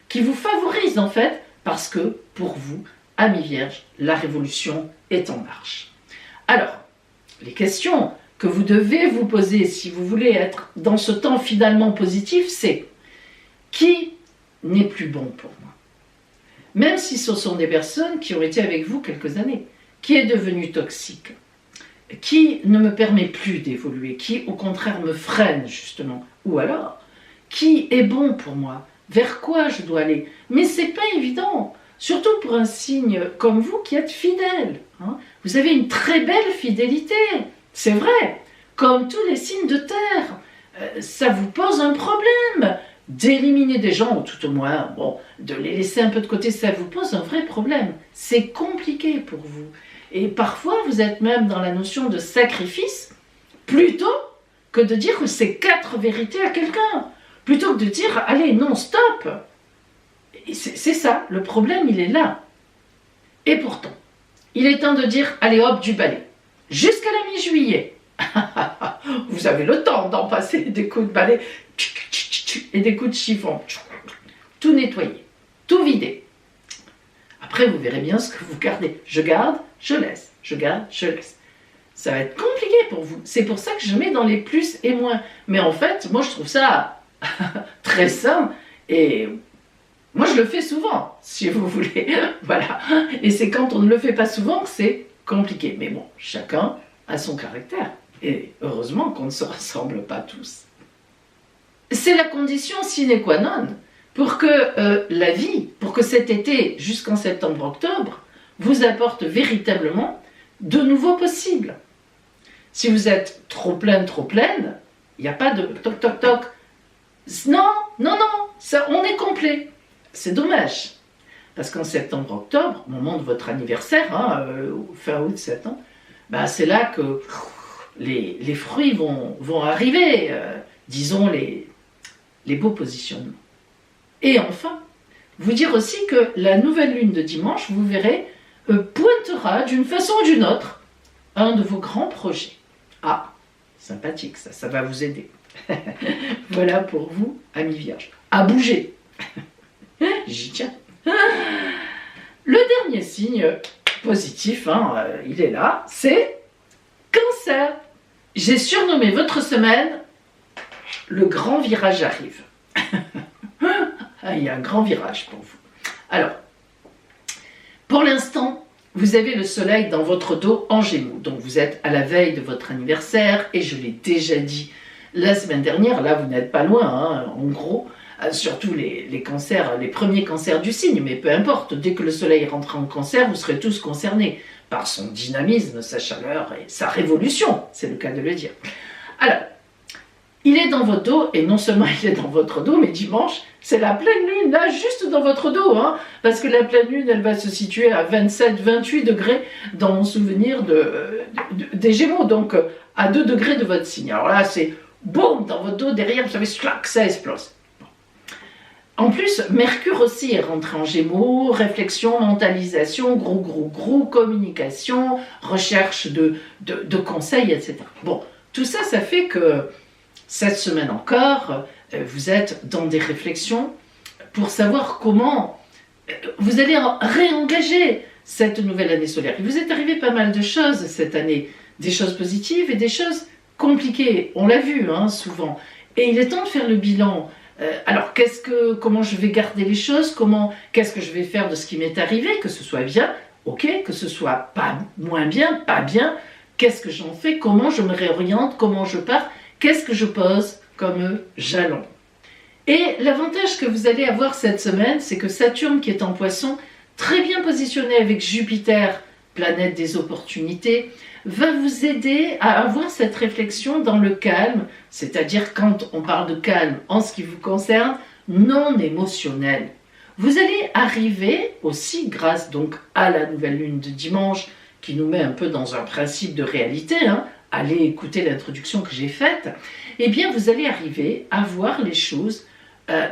qui vous favorise en fait, parce que pour vous, Amis Vierges, la révolution est en marche. Alors, les questions que vous devez vous poser si vous voulez être dans ce temps finalement positif, c'est qui n'est plus bon pour moi? Même si ce sont des personnes qui ont été avec vous quelques années, qui est devenu toxique, qui ne me permet plus d'évoluer, qui au contraire me freine justement, ou alors, qui est bon pour moi? Vers quoi je dois aller? Mais c'est pas évident. Surtout pour un signe comme vous qui êtes fidèle. Hein. Vous avez une très belle fidélité, c'est vrai. Comme tous les signes de terre, ça vous pose un problème. D'éliminer des gens, ou tout au moins, bon, de les laisser un peu de côté, ça vous pose un vrai problème. C'est compliqué pour vous. Et parfois, vous êtes même dans la notion de sacrifice, plutôt que de dire que c'est 4 vérités à quelqu'un. Plutôt que de dire, allez, non, stop. C'est ça, le problème, il est là. Et pourtant, il est temps de dire, allez hop, du balai. Jusqu'à la mi-juillet. Vous avez le temps d'en passer des coups de balai et des coups de chiffon. Tout nettoyer, tout vider. Après, vous verrez bien ce que vous gardez. Je garde, je laisse. Je garde, je laisse. Ça va être compliqué pour vous. C'est pour ça que je mets dans les plus et moins. Mais en fait, moi, je trouve ça très sain et... moi, je le fais souvent, si vous voulez. Voilà. Et c'est quand on ne le fait pas souvent que c'est compliqué. Mais bon, chacun a son caractère. Et heureusement qu'on ne se ressemble pas tous. C'est la condition sine qua non pour que la vie, pour que cet été, jusqu'en septembre-octobre, vous apporte véritablement de nouveaux possibles. Si vous êtes trop pleine, il n'y a pas de toc toc toc. Non, non, non, ça, on est complet. C'est dommage, parce qu'en septembre-octobre, au moment de votre anniversaire, hein, fin août, septembre, bah, c'est là que les fruits vont arriver, disons les beaux positionnements. Et enfin, vous dire aussi que la nouvelle lune de dimanche, vous verrez, pointera d'une façon ou d'une autre un de vos grands projets. Ah, sympathique ça, ça va vous aider. Voilà pour vous, amis vierges. À bouger. J'y tiens. Le dernier signe positif, il est là, c'est Cancer. J'ai surnommé votre semaine le grand virage arrive. Il y a un grand virage pour vous. Alors, pour l'instant, vous avez le soleil dans votre dos en Gémeaux. Donc vous êtes à la veille de votre anniversaire et je l'ai déjà dit la semaine dernière, là vous n'êtes pas loin, en gros, surtout les cancers, les premiers cancers du signe, mais peu importe, dès que le soleil rentre en cancer, vous serez tous concernés par son dynamisme, sa chaleur et sa révolution, c'est le cas de le dire. Alors, il est dans votre dos, et non seulement il est dans votre dos, mais dimanche, c'est la pleine lune, là, juste dans votre dos, parce que la pleine lune, elle va se situer à 27-28 degrés dans mon souvenir des Gémeaux, donc à 2 degrés de votre signe. Alors là, c'est boum, dans votre dos, derrière, vous savez, ça explose. En plus, Mercure aussi est rentré en Gémeaux, réflexion, mentalisation, gros, communication, recherche de conseils, etc. Bon, tout ça, ça fait que cette semaine encore, vous êtes dans des réflexions pour savoir comment vous allez réengager cette nouvelle année solaire. Il vous est arrivé pas mal de choses cette année, des choses positives et des choses compliquées. On l'a vu souvent. Et il est temps de faire le bilan. Alors, comment je vais garder les choses, qu'est-ce que je vais faire de ce qui m'est arrivé, que ce soit bien, ok, que ce soit pas moins bien, pas bien, qu'est-ce que j'en fais, comment je me réoriente, comment je pars, qu'est-ce que je pose comme jalon. Et l'avantage que vous allez avoir cette semaine, c'est que Saturne qui est en Poisson, très bien positionné avec Jupiter, planète des opportunités, va vous aider à avoir cette réflexion dans le calme, c'est-à-dire quand on parle de calme en ce qui vous concerne, non émotionnel. Vous allez arriver aussi, grâce donc à la nouvelle lune de dimanche, qui nous met un peu dans un principe de réalité, allez écouter l'introduction que j'ai faite, eh bien vous allez arriver à voir les choses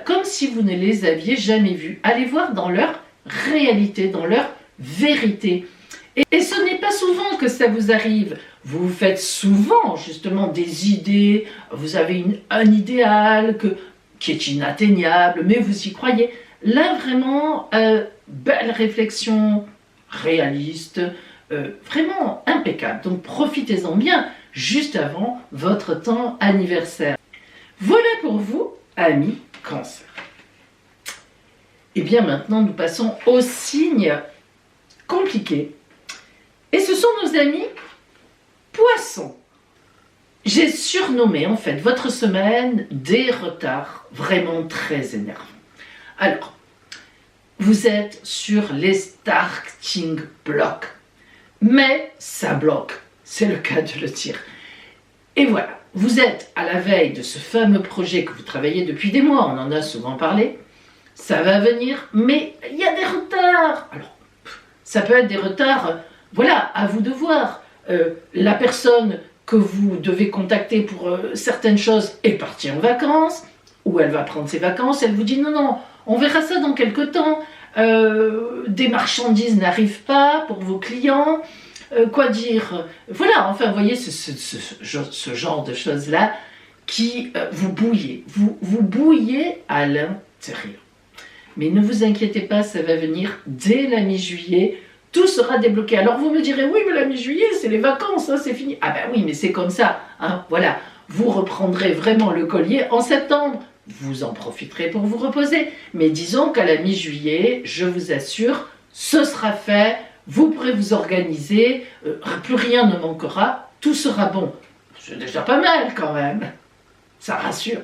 comme si vous ne les aviez jamais vues. Allez voir dans leur réalité, dans leur vérité. Et ce n'est pas souvent que ça vous arrive. Vous faites souvent justement des idées, vous avez un idéal qui est inatteignable, mais vous y croyez. Là vraiment, belle réflexion réaliste, vraiment impeccable. Donc profitez-en bien juste avant votre temps anniversaire. Voilà pour vous, amis Cancer. Et bien maintenant, nous passons aux signes compliqués. Et ce sont nos amis Poissons. J'ai surnommé en fait votre semaine des retards vraiment très énervants. Alors, vous êtes sur les starting blocks, mais ça bloque, c'est le cas de le dire. Et voilà, vous êtes à la veille de ce fameux projet que vous travaillez depuis des mois, on en a souvent parlé, ça va venir, mais il y a des retards. Alors, ça peut être des retards, voilà, à vous de voir. La personne que vous devez contacter pour certaines choses est partie en vacances, ou elle va prendre ses vacances, elle vous dit non, on verra ça dans quelques temps, des marchandises n'arrivent pas pour vos clients, quoi dire, voilà, enfin vous voyez ce genre de choses-là qui vous bouillez, vous bouillez à l'intérieur. Mais ne vous inquiétez pas, ça va venir dès la mi-juillet, tout sera débloqué. Alors vous me direz, oui mais la mi-juillet c'est les vacances, c'est fini. Ah ben oui mais c'est comme ça, voilà, vous reprendrez vraiment le collier en septembre. Vous en profiterez pour vous reposer. Mais disons qu'à la mi-juillet, je vous assure, ce sera fait, vous pourrez vous organiser, plus rien ne manquera, tout sera bon. C'est déjà pas mal quand même, ça rassure.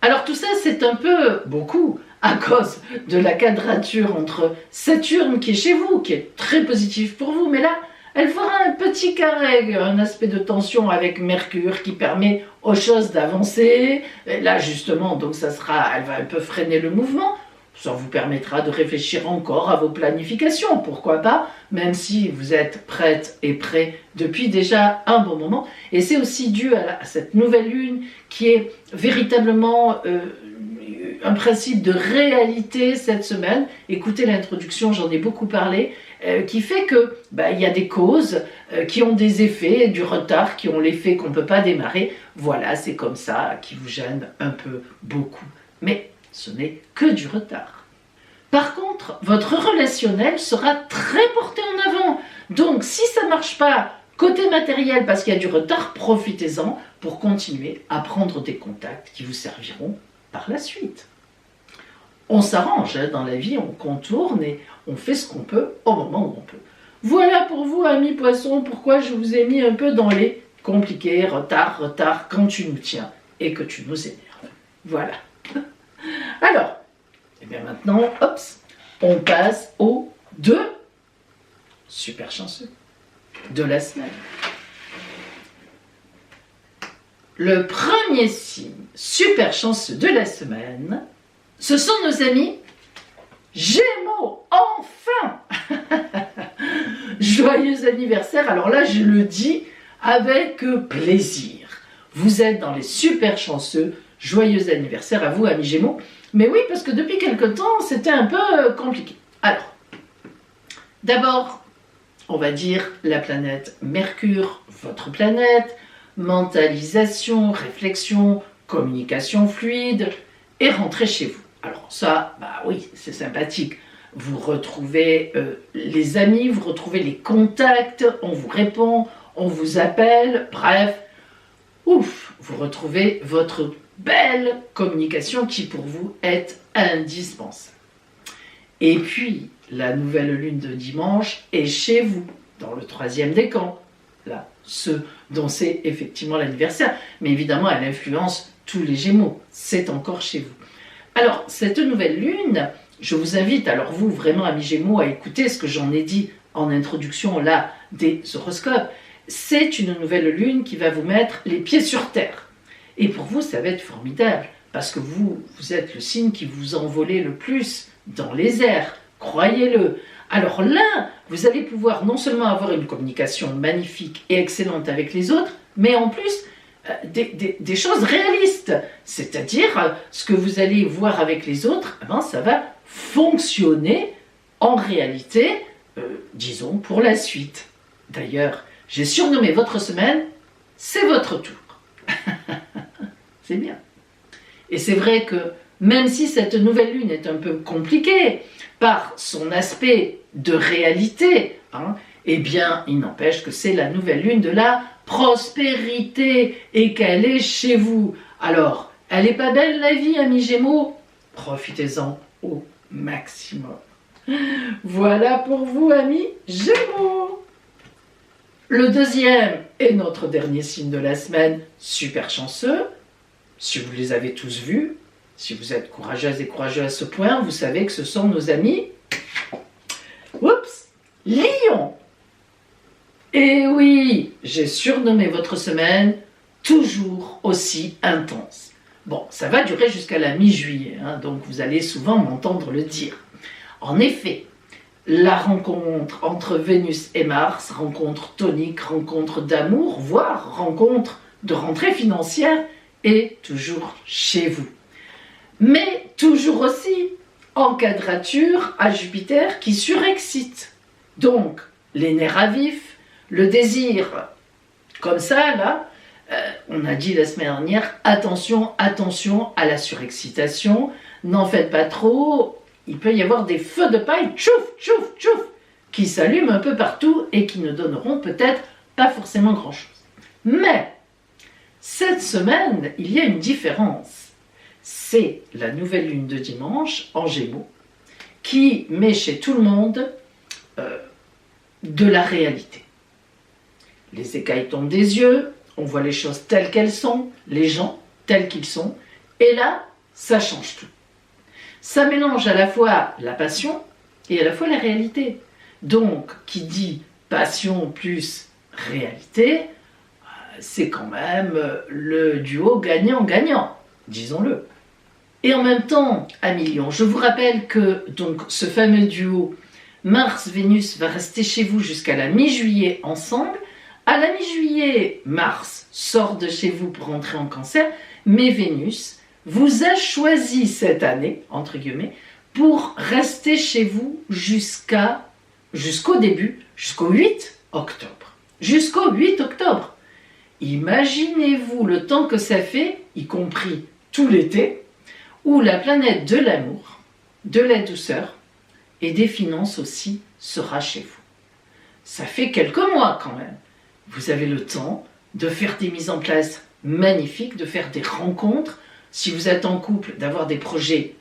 Alors tout ça, c'est un peu beaucoup à cause de la quadrature entre Saturne qui est chez vous, qui est très positive pour vous, mais là, elle fera un petit carré, un aspect de tension avec Mercure qui permet aux choses d'avancer. Là, justement, donc elle va un peu freiner le mouvement. Ça vous permettra de réfléchir encore à vos planifications, pourquoi pas, même si vous êtes prête et prêt depuis déjà un bon moment. Et c'est aussi dû à cette nouvelle lune qui est véritablement un principe de réalité cette semaine. Écoutez l'introduction, j'en ai beaucoup parlé, qui fait que il y a des causes qui ont des effets, du retard, qui ont l'effet qu'on ne peut pas démarrer. Voilà, c'est comme ça, qui vous gêne un peu beaucoup. Mais ce n'est que du retard. Par contre, votre relationnel sera très porté en avant. Donc, si ça ne marche pas côté matériel parce qu'il y a du retard, profitez-en pour continuer à prendre des contacts qui vous serviront par la suite. On s'arrange dans la vie, on contourne et on fait ce qu'on peut au moment où on peut. Voilà pour vous, amis poissons, pourquoi je vous ai mis un peu dans les compliqués, retard, quand tu nous tiens et que tu nous énerves. Voilà. Alors, et bien maintenant, hop, on passe aux 2 super chanceux de la semaine. Le premier signe super chanceux de la semaine, ce sont nos amis Gémeaux. Enfin. Joyeux anniversaire. Alors là, je le dis avec plaisir. Vous êtes dans les super chanceux. Joyeux anniversaire à vous, amis Gémeaux. Mais oui, parce que depuis quelque temps, c'était un peu compliqué. Alors, d'abord, on va dire la planète Mercure, votre planète, mentalisation, réflexion, communication fluide, est rentrée chez vous. Alors ça, bah oui, c'est sympathique. Vous retrouvez les amis, vous retrouvez les contacts, on vous répond, on vous appelle, bref, ouf, vous retrouvez votre belle communication qui pour vous est indispensable. Et puis, la nouvelle lune de dimanche est chez vous, dans le 3e décan, là, ce dont c'est effectivement l'anniversaire, mais évidemment elle influence tous les Gémeaux, c'est encore chez vous. Alors, cette nouvelle lune, je vous invite, alors vous, vraiment, amis Gémeaux, à écouter ce que j'en ai dit en introduction, là, des horoscopes. C'est une nouvelle lune qui va vous mettre les pieds sur terre. Et pour vous, ça va être formidable, parce que vous êtes le signe qui vous envolez le plus dans les airs, croyez-le. Alors là, vous allez pouvoir non seulement avoir une communication magnifique et excellente avec les autres, mais en plus, des choses réalistes, c'est-à-dire ce que vous allez voir avec les autres, eh ben, ça va fonctionner en réalité, disons, pour la suite. D'ailleurs, j'ai surnommé votre semaine, c'est votre tour. C'est bien. Et c'est vrai que même si cette nouvelle lune est un peu compliquée par son aspect de réalité, eh bien, il n'empêche que c'est la nouvelle lune de la prospérité et qu'elle est chez vous. Alors, elle n'est pas belle la vie, amis Gémeaux? Profitez-en au maximum. Voilà pour vous, amis Gémeaux. Le deuxième et notre dernier signe de la semaine, super chanceux. Si vous les avez tous vus, si vous êtes courageuses et courageux à ce point, vous savez que ce sont nos amis, oups, Lion. Et oui, j'ai surnommé votre semaine toujours aussi intense. Bon, ça va durer jusqu'à la mi-juillet, donc vous allez souvent m'entendre le dire. En effet, la rencontre entre Vénus et Mars, rencontre tonique, rencontre d'amour, voire rencontre de rentrée financière, est toujours chez vous. Mais toujours aussi en quadrature à Jupiter qui surexcite. Donc, les nerfs à vif, le désir, comme ça, là, on a dit la semaine dernière, attention, attention à la surexcitation, n'en faites pas trop, il peut y avoir des feux de paille, tchouf, tchouf, tchouf, qui s'allument un peu partout et qui ne donneront peut-être pas forcément grand-chose. Mais, cette semaine, il y a une différence. C'est la nouvelle lune de dimanche en Gémeaux qui met chez tout le monde de la réalité. Les écailles tombent des yeux, on voit les choses telles qu'elles sont, les gens tels qu'ils sont, et là, ça change tout. Ça mélange à la fois la passion et à la fois la réalité. Donc, qui dit passion plus réalité, c'est quand même le duo gagnant-gagnant, disons-le. Et en même temps, amis Lions, je vous rappelle que donc, ce fameux duo Mars-Vénus va rester chez vous jusqu'à la mi-juillet ensemble. À la mi-juillet, Mars sort de chez vous pour entrer en Cancer, mais Vénus vous a choisi cette année, entre guillemets, pour rester chez vous jusqu'au début, jusqu'au 8 octobre. Jusqu'au 8 octobre. Imaginez-vous le temps que ça fait, y compris tout l'été, où la planète de l'amour, de la douceur, et des finances aussi sera chez vous. Ça fait quelques mois quand même. Vous avez le temps de faire des mises en place magnifiques, de faire des rencontres, si vous êtes en couple, d'avoir des projets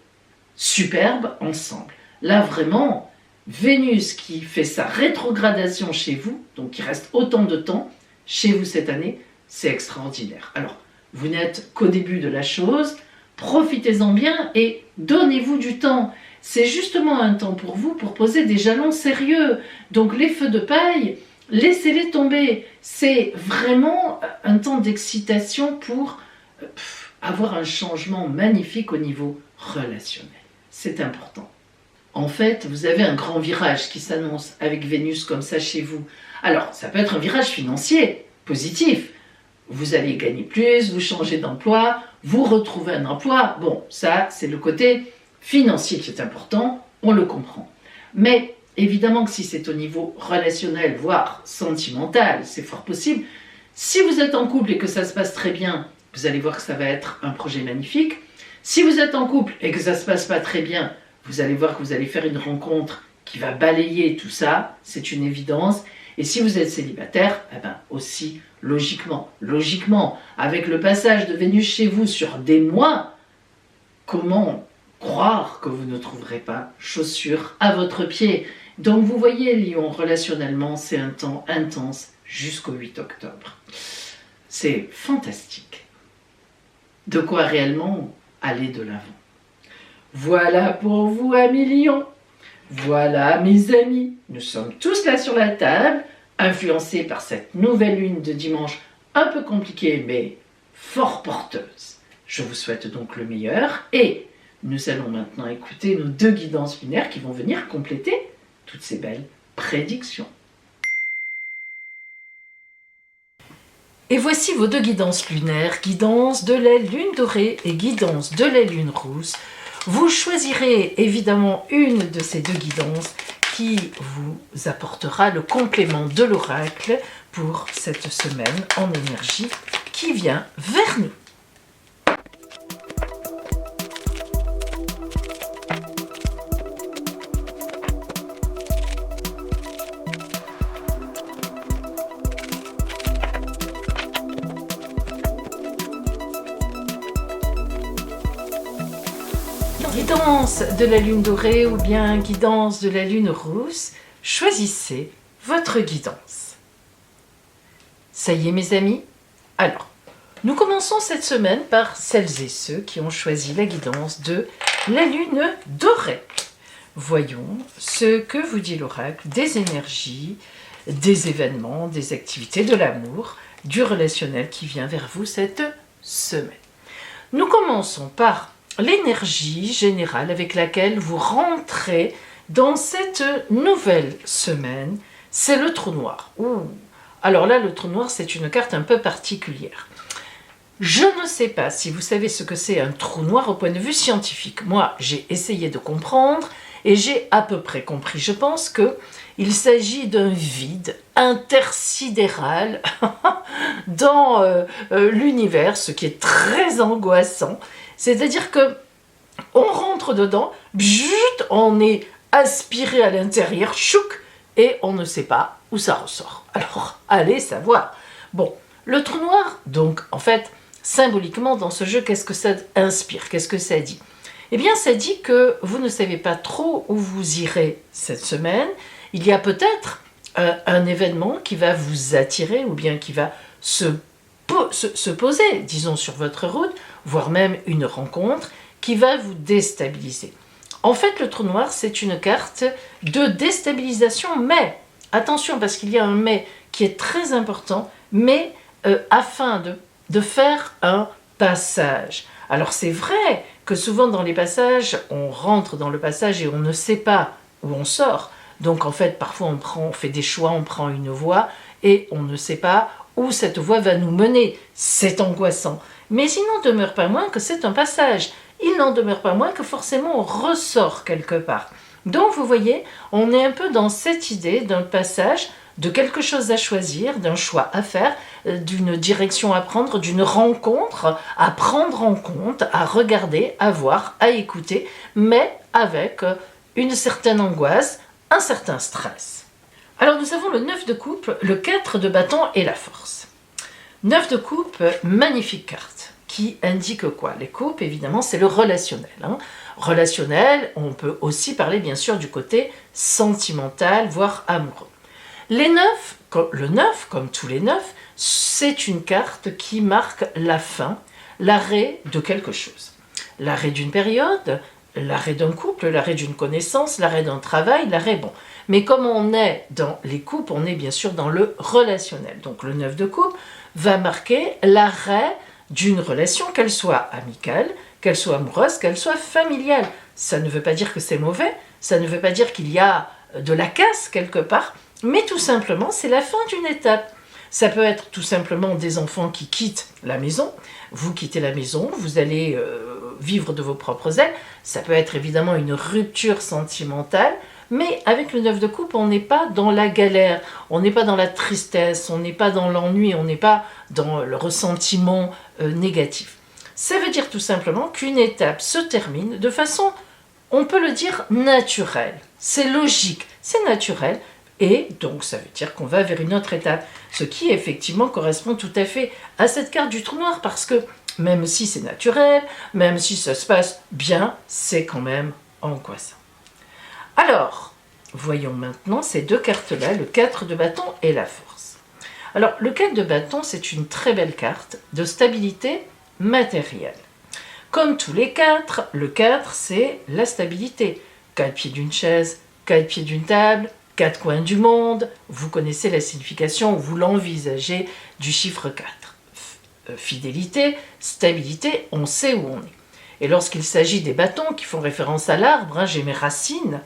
superbes ensemble. Là vraiment, Vénus qui fait sa rétrogradation chez vous, donc qui reste autant de temps chez vous cette année, c'est extraordinaire. Alors, vous n'êtes qu'au début de la chose, profitez-en bien et donnez-vous du temps. C'est justement un temps pour vous pour poser des jalons sérieux. Donc les feux de paille, laissez-les tomber. C'est vraiment un temps d'excitation pour avoir un changement magnifique au niveau relationnel. C'est important. En fait, vous avez un grand virage qui s'annonce avec Vénus comme ça chez vous. Alors, ça peut être un virage financier, positif. Vous allez gagner plus, vous changez d'emploi, vous retrouvez un emploi. Bon, ça, c'est le côté financier qui est important, on le comprend. Mais évidemment que si c'est au niveau relationnel, voire sentimental, c'est fort possible. Si vous êtes en couple et que ça se passe très bien, vous allez voir que ça va être un projet magnifique. Si vous êtes en couple et que ça ne se passe pas très bien, vous allez voir que vous allez faire une rencontre qui va balayer tout ça, c'est une évidence. Et si vous êtes célibataire, eh ben aussi, logiquement, avec le passage de Vénus chez vous sur des mois, comment croire que vous ne trouverez pas chaussures à votre pied? Donc vous voyez, Lion, relationnellement, c'est un temps intense jusqu'au 8 octobre. C'est fantastique. De quoi réellement aller de l'avant. Voilà pour vous, amis Lion. Voilà, mes amis, nous sommes tous là sur la table, influencés par cette nouvelle lune de dimanche, un peu compliquée, mais fort porteuse. Je vous souhaite donc le meilleur, et nous allons maintenant écouter nos 2 guidances lunaires qui vont venir compléter toutes ces belles prédictions. Et voici vos 2 guidances lunaires, guidance de la lune dorée et guidance de la lune rousse. Vous choisirez évidemment une de ces 2 guidances qui vous apportera le complément de l'oracle pour cette semaine en énergie qui vient vers nous. Guidance de la lune dorée ou bien guidance de la lune rousse, choisissez votre guidance. Ça y est mes amis? Alors, nous commençons cette semaine par celles et ceux qui ont choisi la guidance de la lune dorée. Voyons ce que vous dit l'oracle des énergies, des événements, des activités, de l'amour, du relationnel qui vient vers vous cette semaine. Nous commençons par l'énergie générale avec laquelle vous rentrez dans cette nouvelle semaine, c'est le trou noir. Ouh. Alors là, le trou noir, c'est une carte un peu particulière. Je ne sais pas si vous savez ce que c'est un trou noir au point de vue scientifique. Moi, j'ai essayé de comprendre et j'ai à peu près compris. Je pense qu'il s'agit d'un vide intersidéral dans l'univers, ce qui est très angoissant. C'est-à-dire que on rentre dedans, on est aspiré à l'intérieur, chouk, et on ne sait pas où ça ressort. Alors, allez savoir. Bon, le trou noir, donc, en fait, symboliquement, dans ce jeu, qu'est-ce que ça inspire? Qu'est-ce que ça dit? Eh bien, ça dit que vous ne savez pas trop où vous irez cette semaine. Il y a peut-être un événement qui va vous attirer ou bien qui va se poser, disons, sur votre route, voire même une rencontre qui va vous déstabiliser. En fait, le trou noir, c'est une carte de déstabilisation, mais, attention, parce qu'il y a un mais qui est très important, mais afin de faire un passage. Alors c'est vrai que souvent dans les passages, on rentre dans le passage et on ne sait pas où on sort. Donc en fait, parfois on fait des choix, on prend une voie et on ne sait pas où cette voie va nous mener. C'est angoissant. Mais il n'en demeure pas moins que c'est un passage. Il n'en demeure pas moins que forcément on ressort quelque part. Donc vous voyez, on est un peu dans cette idée d'un passage, de quelque chose à choisir, d'un choix à faire, d'une direction à prendre, d'une rencontre à prendre en compte, à regarder, à voir, à écouter, mais avec une certaine angoisse, un certain stress. Alors nous avons le 9 de coupe, le 4 de bâton et la force. 9 de coupe, magnifique carte, qui indique quoi? Les coupes, évidemment, c'est le relationnel. Relationnel, on peut aussi parler bien sûr du côté sentimental, voire amoureux. Les 9, le 9, comme tous les 9, c'est une carte qui marque la fin, l'arrêt de quelque chose. L'arrêt d'une période, l'arrêt d'un couple, l'arrêt d'une connaissance, l'arrêt d'un travail, l'arrêt bon. Mais comme on est dans les coupes, on est bien sûr dans le relationnel. Donc le 9 de coupe va marquer l'arrêt d'une relation, qu'elle soit amicale, qu'elle soit amoureuse, qu'elle soit familiale. Ça ne veut pas dire que c'est mauvais, ça ne veut pas dire qu'il y a de la casse quelque part, mais tout simplement c'est la fin d'une étape. Ça peut être tout simplement des enfants qui quittent la maison, vous quittez la maison, vous allez vivre de vos propres ailes, ça peut être évidemment une rupture sentimentale, mais avec le 9 de coupe, on n'est pas dans la galère, on n'est pas dans la tristesse, on n'est pas dans l'ennui, on n'est pas dans le ressentiment négatif. Ça veut dire tout simplement qu'une étape se termine de façon, on peut le dire, naturelle. C'est logique, c'est naturel, et donc ça veut dire qu'on va vers une autre étape, ce qui effectivement correspond tout à fait à cette carte du trou noir, parce que même si c'est naturel, même si ça se passe bien, c'est quand même angoissant. Alors, voyons maintenant ces deux cartes-là, le 4 de bâton et la force. Alors, le 4 de bâton, c'est une très belle carte de stabilité matérielle. Comme tous les 4, le 4, c'est la stabilité. 4 pieds d'une chaise, 4 pieds d'une table, 4 coins du monde. Vous connaissez la signification, vous l'envisagez du chiffre 4. Fidélité, stabilité, on sait où on est. Et lorsqu'il s'agit des bâtons qui font référence à l'arbre, j'ai mes racines,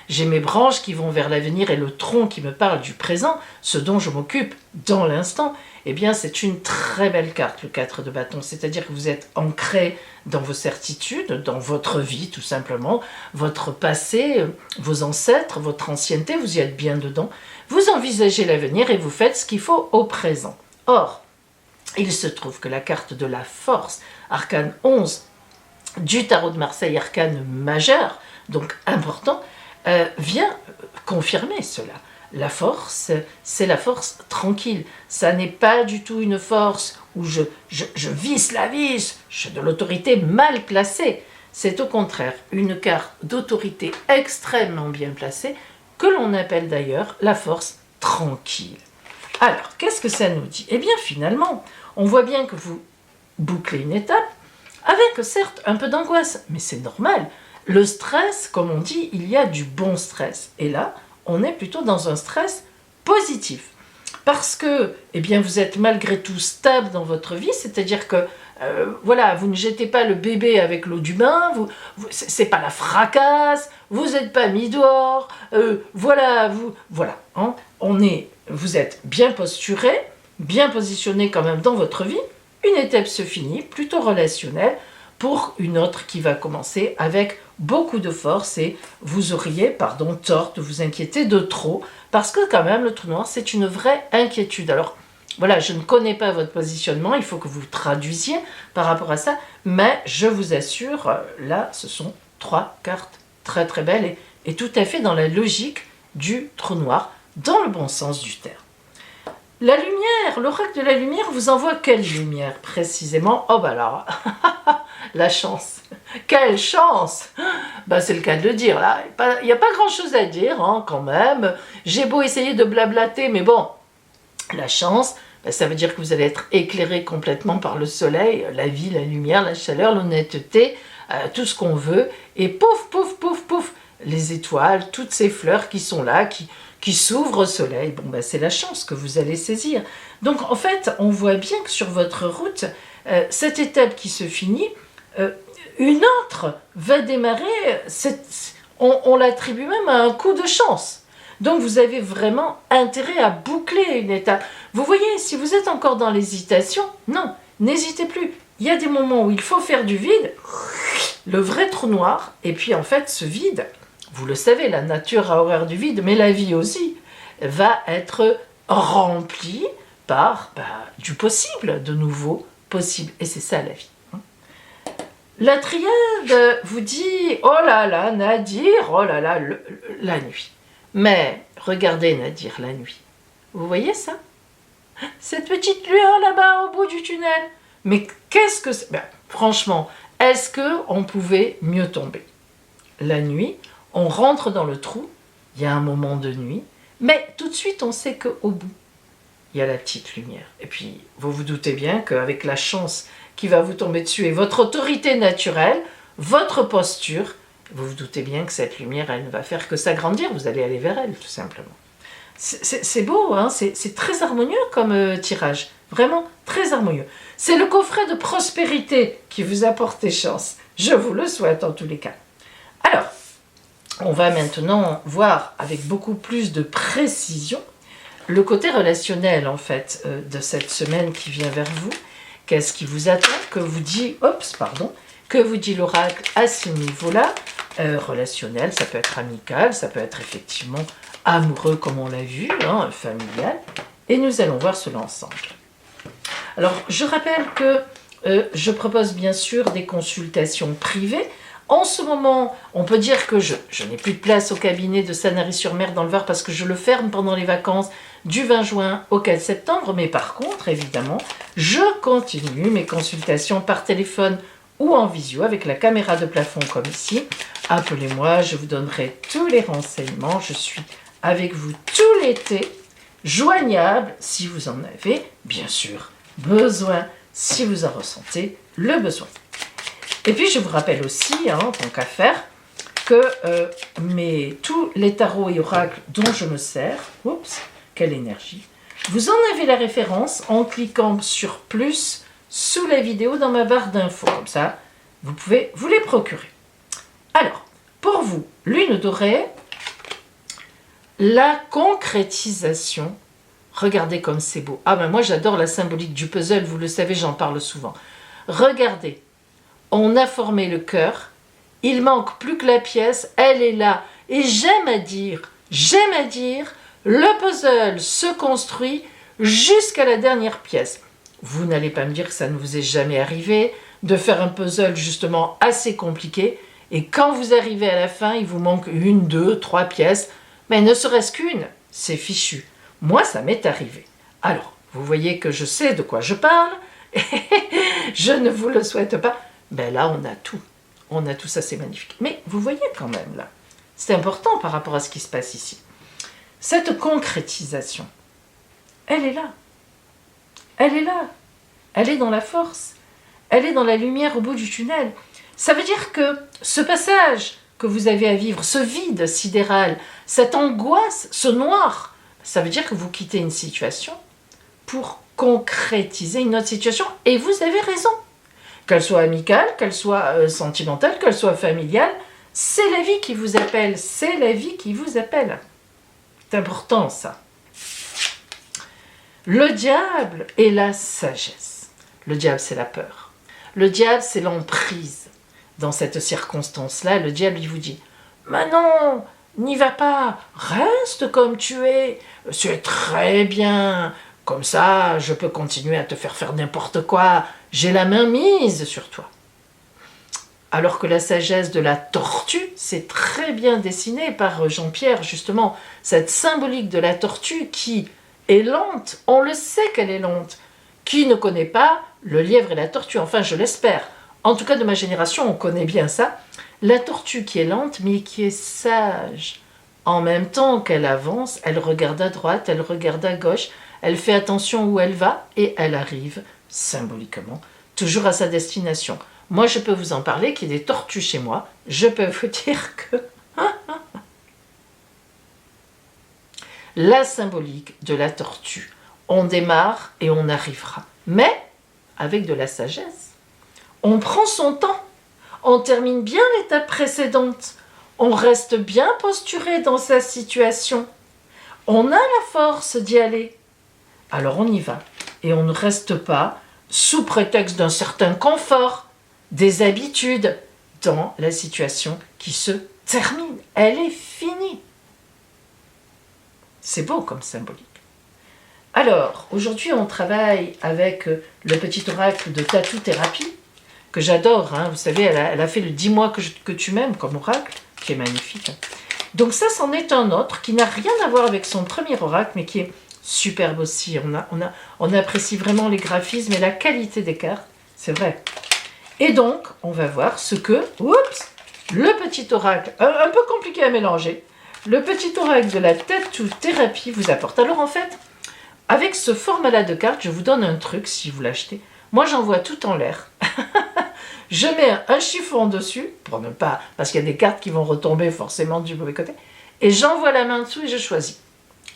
j'ai mes branches qui vont vers l'avenir et le tronc qui me parle du présent, ce dont je m'occupe dans l'instant, eh bien c'est une très belle carte, le 4 de bâton. C'est-à-dire que vous êtes ancré dans vos certitudes, dans votre vie tout simplement, votre passé, vos ancêtres, votre ancienneté, vous y êtes bien dedans. Vous envisagez l'avenir et vous faites ce qu'il faut au présent. Or, il se trouve que la carte de la force, arcane 11, du tarot de Marseille, arcane majeur, donc important, vient confirmer cela. La force, c'est la force tranquille. Ça n'est pas du tout une force où je visse la vis, j'ai de l'autorité mal placée. C'est au contraire une carte d'autorité extrêmement bien placée, que l'on appelle d'ailleurs la force tranquille. Alors, qu'est-ce que ça nous dit? Eh bien, finalement, on voit bien que vous bouclez une étape, avec certes un peu d'angoisse, mais c'est normal. Le stress, comme on dit, il y a du bon stress. Et là, on est plutôt dans un stress positif. Parce que, eh bien, vous êtes malgré tout stable dans votre vie, c'est-à-dire que, voilà, vous ne jetez pas le bébé avec l'eau du bain, c'est pas la fracasse, vous n'êtes pas mis dehors, voilà, hein, vous êtes bien posturé, bien positionné quand même dans votre vie. Une étape se finit, plutôt relationnelle, pour une autre qui va commencer avec beaucoup de force et vous auriez, tort de vous inquiéter de trop, parce que quand même le trou noir c'est une vraie inquiétude. Alors voilà, je ne connais pas votre positionnement, il faut que vous traduisiez par rapport à ça, mais je vous assure, là ce sont 3 cartes très très belles et tout à fait dans la logique du trou noir, dans le bon sens du terme. La lumière, l'oracle de la lumière vous envoie quelle lumière précisément? Oh bah alors, la chance. Quelle chance! Bah c'est le cas de le dire, là. Il n'y a pas grand-chose à dire, hein, quand même. J'ai beau essayer de blablater, mais bon, la chance, bah, ça veut dire que vous allez être éclairé complètement par le soleil, la vie, la lumière, la chaleur, l'honnêteté, tout ce qu'on veut. Et pouf, pouf, pouf, pouf, les étoiles, toutes ces fleurs qui sont là, qui s'ouvrent au soleil, bon ben c'est la chance que vous allez saisir. Donc en fait, on voit bien que sur votre route, cette étape qui se finit, une autre va démarrer, on l'attribue même à un coup de chance. Donc vous avez vraiment intérêt à boucler une étape. Vous voyez, si vous êtes encore dans l'hésitation, non, n'hésitez plus. Il y a des moments où il faut faire du vide, le vrai trou noir, et puis en fait ce vide, vous le savez, la nature a horreur du vide, mais la vie aussi va être remplie par du possible, de nouveau possible. Et c'est ça la vie. La triade vous dit, oh là là, Nadir, oh là là, la nuit. Mais regardez Nadir, la nuit. Vous voyez ça? Cette petite lueur là-bas au bout du tunnel. Mais qu'est-ce que c'est? Ben, franchement, est-ce qu'on pouvait mieux tomber? La nuit, on rentre dans le trou, il y a un moment de nuit, mais tout de suite on sait qu'au bout, il y a la petite lumière. Et puis, vous vous doutez bien qu'avec la chance qui va vous tomber dessus et votre autorité naturelle, votre posture, vous vous doutez bien que cette lumière, elle ne va faire que s'agrandir, vous allez aller vers elle, tout simplement. C'est beau, hein, c'est très harmonieux comme tirage, vraiment très harmonieux. C'est le coffret de prospérité qui vous apporte des chances, je vous le souhaite en tous les cas. Alors, on va maintenant voir avec beaucoup plus de précision le côté relationnel en fait de cette semaine qui vient vers vous. Qu'est-ce qui vous attend? Que vous dit, que vous dit l'oracle à ce niveau-là? Relationnel, ça peut être amical, ça peut être effectivement amoureux comme on l'a vu, hein, familial. Et nous allons voir cela ensemble. Alors, je rappelle que je propose bien sûr des consultations privées. En ce moment, on peut dire que je n'ai plus de place au cabinet de Sanary-sur-Mer dans le Var parce que je le ferme pendant les vacances du 20 juin au 4 septembre. Mais par contre, évidemment, je continue mes consultations par téléphone ou en visio avec la caméra de plafond comme ici. Appelez-moi, je vous donnerai tous les renseignements. Je suis avec vous tout l'été, joignable si vous en avez, bien sûr, besoin, si vous en ressentez le besoin. Et puis je vous rappelle aussi, hein, tant qu'à faire, que tous les tarots et oracles dont je me sers, oups, quelle énergie, vous en avez la référence en cliquant sur plus sous la vidéo dans ma barre d'infos, comme ça, vous pouvez vous les procurer. Alors, pour vous, lune dorée, la concrétisation, regardez comme c'est beau. Ah ben moi j'adore la symbolique du puzzle, vous le savez, j'en parle souvent. Regardez, on a formé le cœur, il manque plus que la pièce, elle est là. Et j'aime à dire, le puzzle se construit jusqu'à la dernière pièce. Vous n'allez pas me dire que ça ne vous est jamais arrivé de faire un puzzle justement assez compliqué et quand vous arrivez à la fin, il vous manque 1, 2, 3 pièces, mais ne serait-ce qu'une, c'est fichu. Moi, ça m'est arrivé. Alors, vous voyez que je sais de quoi je parle, et je ne vous le souhaite pas. Ben là, on a tout. On a tout ça, c'est magnifique. Mais vous voyez quand même là, c'est important par rapport à ce qui se passe ici. Cette concrétisation, elle est là. Elle est là. Elle est dans la force. Elle est dans la lumière au bout du tunnel. Ça veut dire que ce passage que vous avez à vivre, ce vide sidéral, cette angoisse, ce noir, ça veut dire que vous quittez une situation pour concrétiser une autre situation. Et vous avez raison. Qu'elle soit amicale, qu'elle soit sentimentale, qu'elle soit familiale, c'est la vie qui vous appelle. C'est la vie qui vous appelle. C'est important ça. Le diable est la sagesse. Le diable, c'est la peur. Le diable, c'est l'emprise. Dans cette circonstance-là, le diable, il vous dit « Mais non, n'y va pas, reste comme tu es très bien. Comme ça, je peux continuer à te faire n'importe quoi. J'ai la main mise sur toi. » Alors que la sagesse de la tortue, c'est très bien dessiné par Jean-Pierre, justement, cette symbolique de la tortue qui est lente, on le sait qu'elle est lente. Qui ne connaît pas le lièvre et la tortue? Enfin, je l'espère. En tout cas, de ma génération, on connaît bien ça. La tortue qui est lente, mais qui est sage. En même temps qu'elle avance, elle regarde à droite, elle regarde à gauche, elle fait attention où elle va et elle arrive, symboliquement, toujours à sa destination. Moi, je peux vous en parler, qu'il y ait des tortues chez moi. Je peux vous dire que la symbolique de la tortue, on démarre et on arrivera. Mais avec de la sagesse. On prend son temps, on termine bien l'étape précédente, on reste bien posturé dans sa situation, on a la force d'y aller. Alors on y va, et on ne reste pas, sous prétexte d'un certain confort, des habitudes, dans la situation qui se termine. Elle est finie. C'est beau comme symbolique. Alors, aujourd'hui, on travaille avec le petit oracle de Tatou Thérapie, que j'adore. Hein. Vous savez, elle a fait le 10 mois que tu m'aimes comme oracle, qui est magnifique. Donc ça, c'en est un autre qui n'a rien à voir avec son premier oracle, mais qui est superbe aussi. On apprécie vraiment les graphismes et la qualité des cartes, c'est vrai. Et donc, on va voir ce que, oups, le petit oracle, un peu compliqué à mélanger, le petit oracle de la tattoo thérapie vous apporte. Alors en fait, avec ce format-là de cartes, je vous donne un truc si vous l'achetez. Moi, j'envoie tout en l'air. Je mets un chiffon dessus, pour ne pas, parce qu'il y a des cartes qui vont retomber forcément du mauvais côté, et j'envoie la main dessous et je choisis.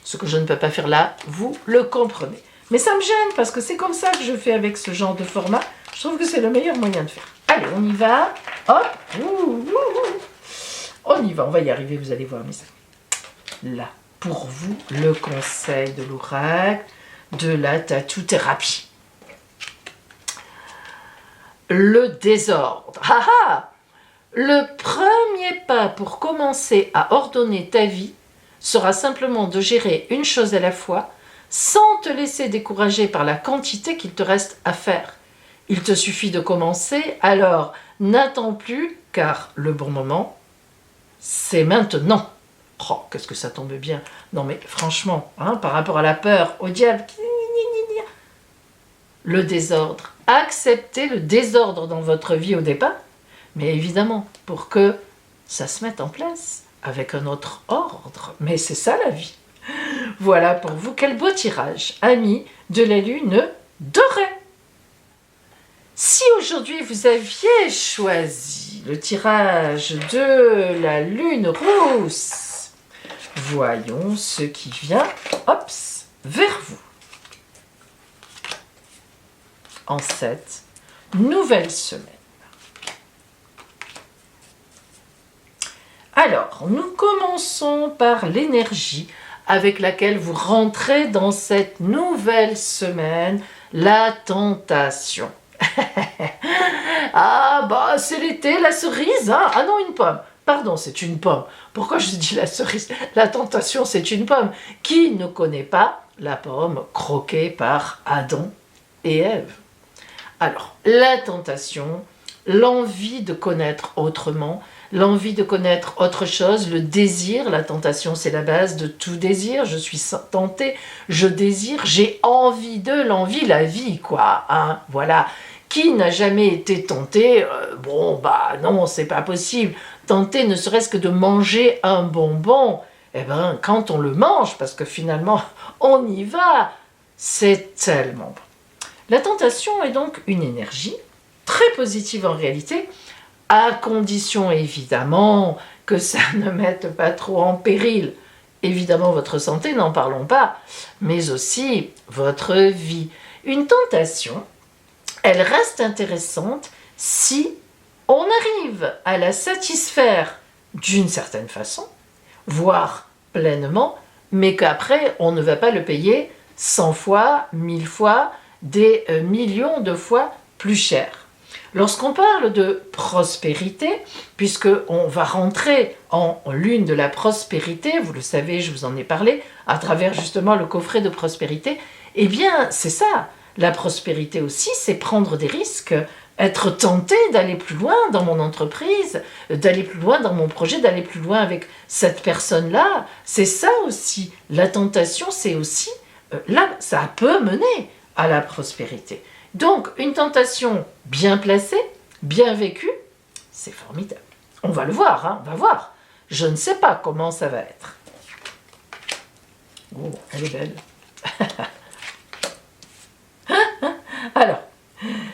Ce que je ne peux pas faire là, vous le comprenez. Mais ça me gêne, parce que c'est comme ça que je fais avec ce genre de format. Je trouve que c'est le meilleur moyen de faire. Allez, on y va. Hop. On y va, on va y arriver, vous allez voir. Mais ça... Là, pour vous, le conseil de l'oracle de la tattoo thérapie. Le désordre. Ah ah! Le premier pas pour commencer à ordonner ta vie sera simplement de gérer une chose à la fois sans te laisser décourager par la quantité qu'il te reste à faire. Il te suffit de commencer, alors n'attends plus car le bon moment, c'est maintenant. Oh, qu'est-ce que ça tombe bien. Non mais franchement, hein, par rapport à la peur, au diable, le désordre. Acceptez le désordre dans votre vie au départ, mais évidemment, pour que ça se mette en place avec un autre ordre. Mais c'est ça la vie. Voilà pour vous, quel beau tirage, amis de la lune dorée. Si aujourd'hui vous aviez choisi le tirage de la lune rousse, voyons ce qui vient, hops, vers vous. En cette nouvelle semaine. Alors, nous commençons par l'énergie avec laquelle vous rentrez dans cette nouvelle semaine, la tentation. Ah, bah, c'est l'été, la cerise, hein? Ah non, une pomme. Pardon, c'est une pomme. Pourquoi je dis la cerise? La tentation, c'est une pomme. Qui ne connaît pas la pomme croquée par Adam et Ève? Alors, la tentation, l'envie de connaître autrement, l'envie de connaître autre chose, le désir, la tentation c'est la base de tout désir, je suis tentée, je désire, j'ai envie de l'envie, la vie quoi, hein, voilà. Qui n'a jamais été tenté? Bon bah non, c'est pas possible, tenter ne serait-ce que de manger un bonbon, eh ben quand on le mange, parce que finalement on y va, c'est tellement bon. La tentation est donc une énergie très positive en réalité, à condition évidemment que ça ne mette pas trop en péril, évidemment votre santé, n'en parlons pas, mais aussi votre vie. Une tentation, elle reste intéressante si on arrive à la satisfaire d'une certaine façon, voire pleinement, mais qu'après on ne va pas le payer 100 fois, 1000 fois, des millions de fois plus cher. Lorsqu'on parle de prospérité, puisqu'on va rentrer en lune de la prospérité, vous le savez, je vous en ai parlé, à travers justement le coffret de prospérité, eh bien c'est ça, la prospérité aussi, c'est prendre des risques, être tenté d'aller plus loin dans mon entreprise, d'aller plus loin dans mon projet, d'aller plus loin avec cette personne-là, c'est ça aussi, la tentation c'est aussi, là ça peut mener à la prospérité. Donc, une tentation bien placée, bien vécue, c'est formidable. On va le voir, hein, on va voir. Je ne sais pas comment ça va être. Oh, elle est belle. Alors,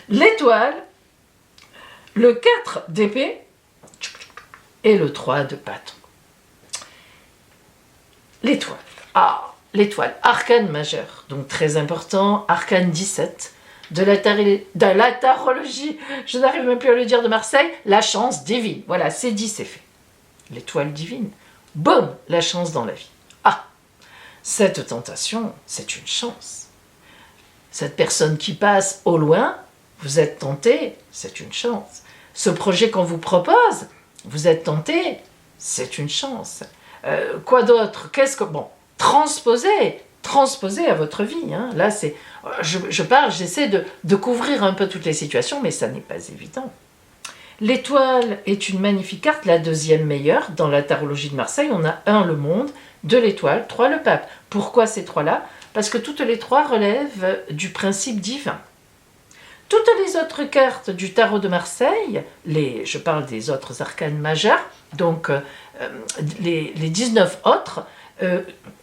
l'étoile, le 4 d'épée et le 3 de bâton. L'étoile. Ah, l'étoile, arcane majeur, donc très important, arcane 17 de la tarologie, je n'arrive même plus à le dire, de Marseille, la chance divine. Voilà, c'est dit, c'est fait. L'étoile divine, boum, la chance dans la vie. Ah, cette tentation, c'est une chance. Cette personne qui passe au loin, vous êtes tenté, c'est une chance. Ce projet qu'on vous propose, vous êtes tenté, c'est une chance. Quoi d'autre? Bon, transposer, transposer à votre vie. Hein. Là, je parle, j'essaie de couvrir un peu toutes les situations, mais ça n'est pas évident. L'étoile est une magnifique carte, la deuxième meilleure. Dans la tarologie de Marseille, on a 1 le monde, 2 l'étoile, 3 le pape. Pourquoi ces 3-là? Parce que toutes les 3 relèvent du principe divin. Toutes les autres cartes du tarot de Marseille, je parle des autres arcanes majeures, donc les 19 autres,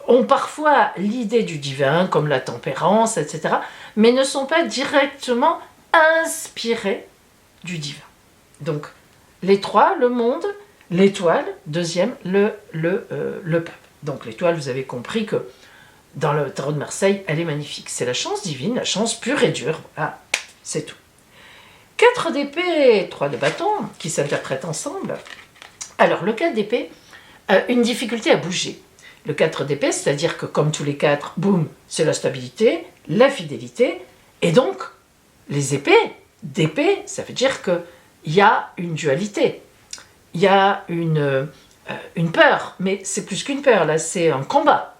ont parfois l'idée du divin, comme la tempérance, etc., mais ne sont pas directement inspirés du divin. Donc, les 3, le monde, l'étoile, deuxième, le pape. Donc, l'étoile, vous avez compris que dans le tarot de Marseille, elle est magnifique. C'est la chance divine, la chance pure et dure. Voilà, c'est tout. 4 d'épée, 3 de bâton, qui s'interprètent ensemble. Alors, le 4 d'épée a une difficulté à bouger. Le 4 d'épée, c'est-à-dire que comme tous les 4, boum, c'est la stabilité, la fidélité, et donc, les épées, d'épée, ça veut dire que il y a une dualité, il y a une peur, mais c'est plus qu'une peur, là c'est un combat,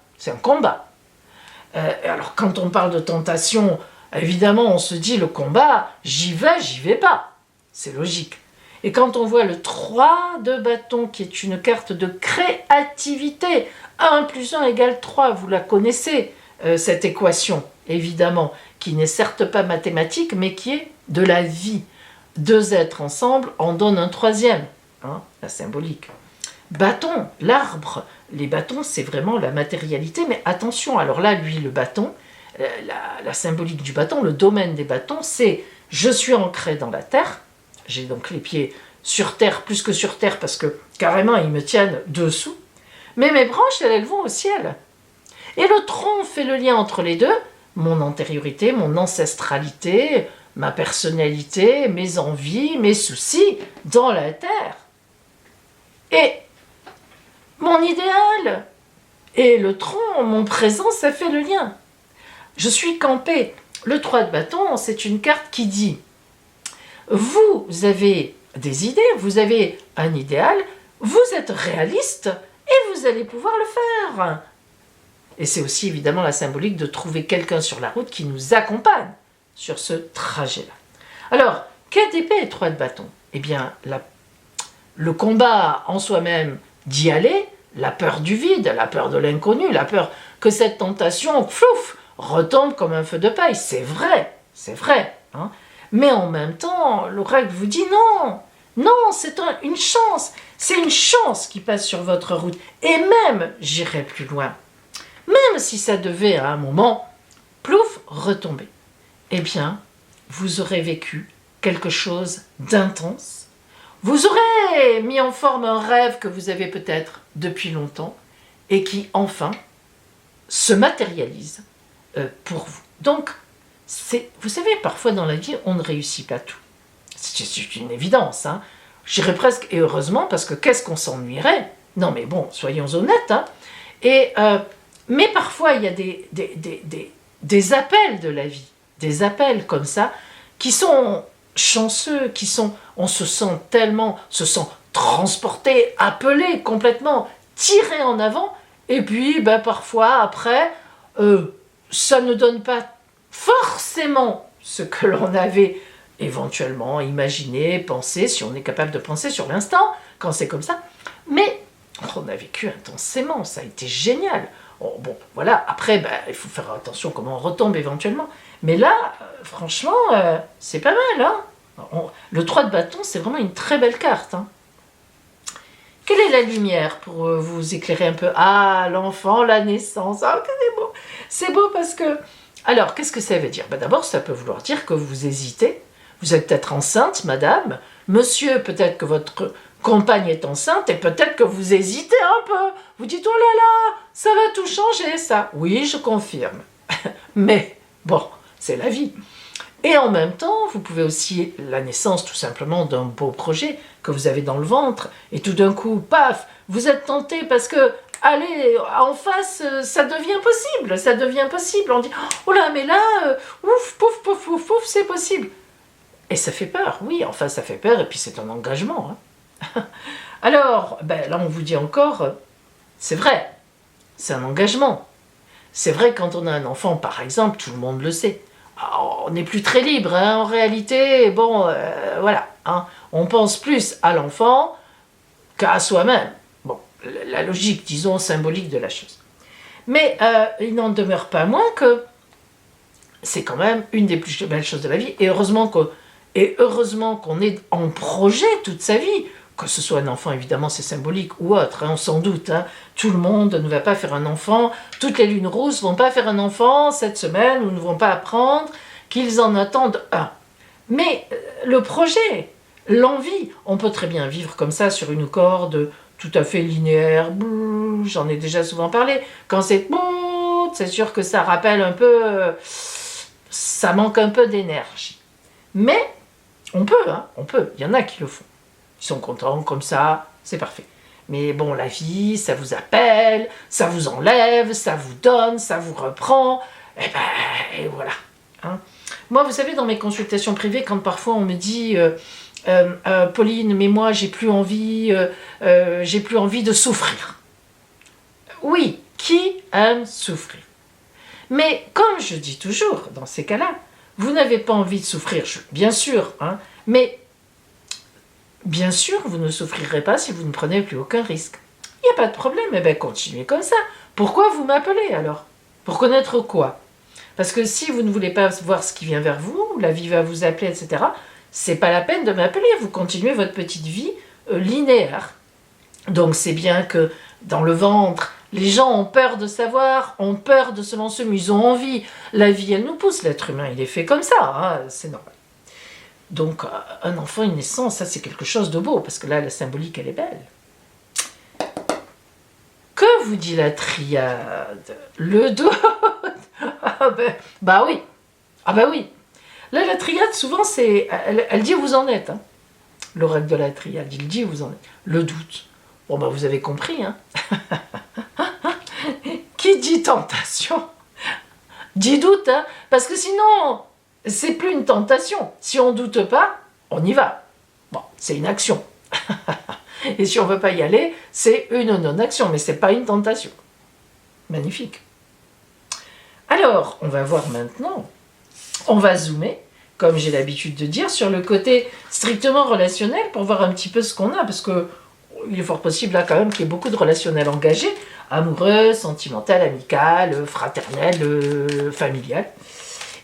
alors quand on parle de tentation, évidemment on se dit le combat, j'y vais pas, c'est logique. Et quand on voit le 3 de bâton, qui est une carte de créativité, 1 plus 1 égale 3, vous la connaissez, cette équation, évidemment, qui n'est certes pas mathématique, mais qui est de la vie. 2 êtres ensemble en donnent un 3e, hein, la symbolique. Bâton, l'arbre. Les bâtons, c'est vraiment la matérialité, mais attention, alors là, lui, le bâton, la symbolique du bâton, le domaine des bâtons, c'est je suis ancré dans la terre, j'ai donc les pieds sur terre, plus que sur terre, parce que carrément, ils me tiennent dessous, mais mes branches, elles vont au ciel. Et le tronc fait le lien entre les deux, mon antériorité, mon ancestralité, ma personnalité, mes envies, mes soucis dans la terre. Et mon idéal et le tronc, mon présent, ça fait le lien. Je suis campé. Le 3 de bâton, c'est une carte qui dit vous avez des idées, vous avez un idéal, vous êtes réaliste et vous allez pouvoir le faire. Et c'est aussi évidemment la symbolique de trouver quelqu'un sur la route qui nous accompagne sur ce trajet-là. Alors, quelle d'épée et 3 de bâton? Eh bien, le combat en soi-même d'y aller, la peur du vide, la peur de l'inconnu, la peur que cette tentation, flouf, retombe comme un feu de paille. C'est vrai, hein. Mais en même temps, l'oracle vous dit non, non, c'est une chance, c'est une chance qui passe sur votre route. Et même, j'irai plus loin, même si ça devait à un moment, plouf, retomber, eh bien, vous aurez vécu quelque chose d'intense. Vous aurez mis en forme un rêve que vous avez peut-être depuis longtemps et qui, enfin, se matérialise pour vous. Donc, vous savez, parfois dans la vie, on ne réussit pas tout. C'est une évidence, hein. Je dirais presque, et heureusement, parce que qu'est-ce qu'on s'ennuierait? Non mais bon, soyons honnêtes, hein. Mais parfois, il y a des appels de la vie, des appels comme ça, qui sont chanceux, on se sent transporté, appelé complètement, tiré en avant, et puis parfois après, ça ne donne pas forcément ce que l'on avait éventuellement imaginé, pensé, si on est capable de penser sur l'instant, quand c'est comme ça, mais on a vécu intensément, ça a été génial. Bon, voilà, après, il faut faire attention comment on retombe éventuellement. Mais là, franchement, c'est pas mal. Hein. Le 3 de bâton, c'est vraiment une très belle carte. Hein. Quelle est la lumière pour vous éclairer un peu? Ah, l'enfant, la naissance. Ah, c'est beau. C'est beau parce que... Alors, qu'est-ce que ça veut dire? D'abord, ça peut vouloir dire que vous hésitez. Vous êtes peut-être enceinte, madame. Monsieur, peut-être que votre compagne est enceinte et peut-être que vous hésitez un peu. Vous dites, oh là là, ça va tout changer, ça. Oui, je confirme. Mais, bon, c'est la vie. Et en même temps, vous pouvez aussi, la naissance tout simplement d'un beau projet que vous avez dans le ventre, et tout d'un coup, paf, vous êtes tenté parce que, allez, en face, ça devient possible, on dit, oh là, mais là, ouf, pouf, pouf, pouf, pouf, c'est possible. Et ça fait peur, oui, enfin ça fait peur, et puis c'est un engagement. Hein. Alors, là on vous dit encore, c'est vrai, c'est un engagement. c'est vrai quand on a un enfant, par exemple, tout le monde le sait. On n'est plus très libre, hein, en réalité, bon, voilà. Hein, on pense plus à l'enfant qu'à soi-même. Bon, la logique, disons, symbolique de la chose. Mais il n'en demeure pas moins que c'est quand même une des plus belles choses de la vie. Et heureusement qu'on est en projet toute sa vie. Que ce soit un enfant, évidemment, c'est symbolique, ou autre, hein, on s'en doute. Hein. Tout le monde ne va pas faire un enfant. Toutes les lunes rousses ne vont pas faire un enfant cette semaine, ou ne vont pas apprendre qu'ils en attendent un. Mais le projet, l'envie, on peut très bien vivre comme ça sur une corde tout à fait linéaire. J'en ai déjà souvent parlé. Quand c'est sûr que ça rappelle un peu... ça manque un peu d'énergie. Mais on peut, hein, on peut. Il y en a qui le font. Ils sont contents comme ça, c'est parfait. Mais bon, la vie, ça vous appelle, ça vous enlève, ça vous donne, ça vous reprend. Et voilà. Hein. Moi, vous savez, dans mes consultations privées, quand parfois on me dit Pauline, mais moi, j'ai plus envie de souffrir. Oui, qui aime souffrir? Mais comme je dis toujours, dans ces cas-là, vous n'avez pas envie de souffrir, bien sûr, hein, mais bien sûr, vous ne souffrirez pas si vous ne prenez plus aucun risque. Il n'y a pas de problème, eh bien continuez comme ça. Pourquoi vous m'appelez alors? Pour connaître quoi? Parce que si vous ne voulez pas voir ce qui vient vers vous, la vie va vous appeler, etc., c'est pas la peine de m'appeler, vous continuez votre petite vie linéaire. Donc c'est bien que dans le ventre, les gens ont peur de savoir, ont peur de se lancer, mais ils ont envie. La vie, elle nous pousse, l'être humain, il est fait comme ça, hein, c'est normal. Donc, un enfant, une naissance, ça c'est quelque chose de beau, parce que là, la symbolique, elle est belle. Que vous dit la triade? Le doute. Bah oui. Ah bah oui. Là, la triade, souvent, elle dit où vous en êtes. Hein. L'oracle de la triade, il dit où vous en êtes. Le doute. Bon, bah vous avez compris. Hein. Qui dit tentation dit doute, hein, parce que sinon... c'est plus une tentation. Si on ne doute pas, on y va. Bon, c'est une action. Et si on ne veut pas y aller, c'est une non-action, mais ce n'est pas une tentation. Magnifique. Alors, on va voir maintenant, on va zoomer, comme j'ai l'habitude de dire, sur le côté strictement relationnel pour voir un petit peu ce qu'on a, parce que il est fort possible là quand même qu'il y ait beaucoup de relationnels engagés, amoureux, sentimental, amical, fraternel, familial.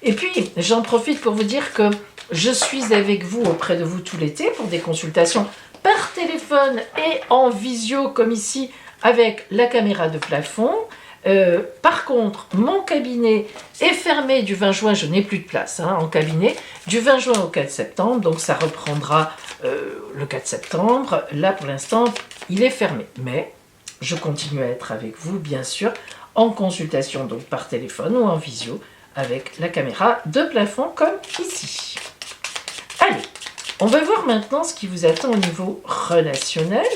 Et puis, j'en profite pour vous dire que je suis avec vous, auprès de vous tout l'été, pour des consultations par téléphone et en visio, comme ici, avec la caméra de plafond. Par contre, mon cabinet est fermé du 20 juin, je n'ai plus de place en cabinet, du 20 juin au 4 septembre, donc ça reprendra le 4 septembre. Là, pour l'instant, il est fermé. Mais je continue à être avec vous, bien sûr, en consultation, donc par téléphone ou en visio, avec la caméra de plafond comme ici. Allez, on va voir maintenant ce qui vous attend au niveau relationnel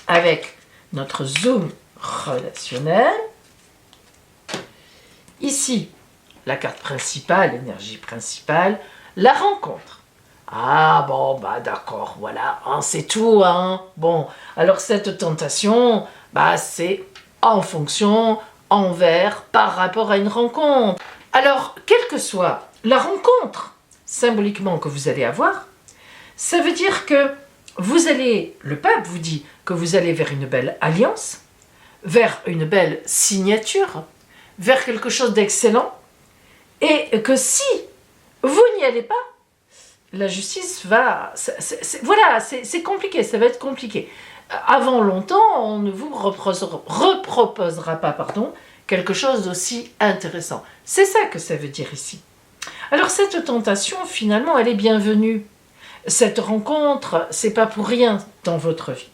avec notre zoom relationnel. Ici, la carte principale, l'énergie principale, la rencontre. Ah bon, bah d'accord, voilà, c'est tout, hein. Bon, alors cette tentation, c'est en fonction... envers, par rapport à une rencontre. Alors, quelle que soit la rencontre, symboliquement, que vous allez avoir, ça veut dire que vous allez, le pape vous dit que vous allez vers une belle alliance, vers une belle signature, vers quelque chose d'excellent, et que si vous n'y allez pas, la justice va... voilà, c'est compliqué, ça va être compliqué. Avant longtemps, on ne vous reproposera pas quelque chose d'aussi intéressant. C'est ça que ça veut dire ici. Alors cette tentation, finalement, elle est bienvenue. Cette rencontre, c'est pas pour rien dans votre vie.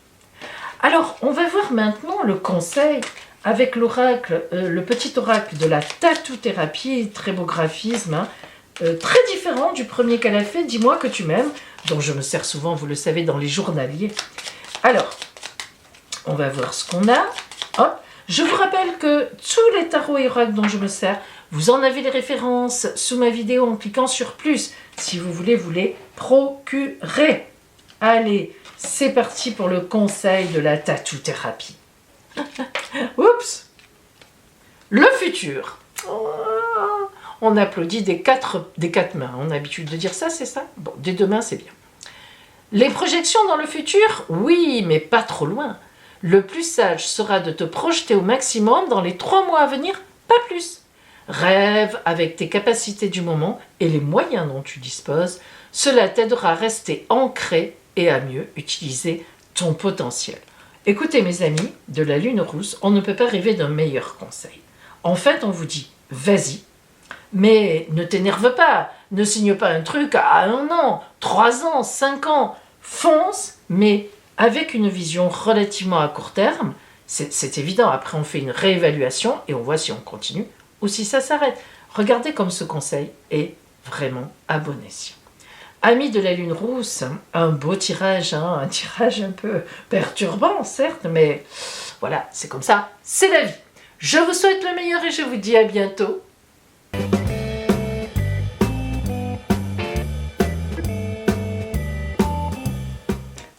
Alors, on va voir maintenant le conseil avec l'oracle, le petit oracle de la tatou-thérapie, très beau graphisme, très différent du premier qu'elle a fait, Dis-moi que tu m'aimes, dont je me sers souvent, vous le savez, dans les journaliers. Alors, on va voir ce qu'on a. Hop. Je vous rappelle que tous les tarots et oracles dont je me sers, vous en avez les références sous ma vidéo en cliquant sur plus, si vous voulez vous les procurer. Allez, c'est parti pour le conseil de la tatou-thérapie. Oups! Le futur. Oh, on applaudit des quatre mains. On a l'habitude de dire ça, c'est ça? Bon, des deux mains, c'est bien. Les projections dans le futur? Oui, mais pas trop loin. Le plus sage sera de te projeter au maximum dans les 3 mois à venir, pas plus. Rêve avec tes capacités du moment et les moyens dont tu disposes. Cela t'aidera à rester ancré et à mieux utiliser ton potentiel. Écoutez mes amis, de la Lune Rousse, on ne peut pas rêver d'un meilleur conseil. En fait, on vous dit, vas-y, mais ne t'énerve pas, ne signe pas un truc à 1 an, 3 ans, 5 ans. Fonce, mais avec une vision relativement à court terme. C'est évident, après on fait une réévaluation et on voit si on continue ou si ça s'arrête. Regardez comme ce conseil est vraiment à bon escient. Amis de la Lune Rousse, un beau tirage, hein, un tirage un peu perturbant certes, mais voilà, c'est comme ça, c'est la vie. Je vous souhaite le meilleur et je vous dis à bientôt.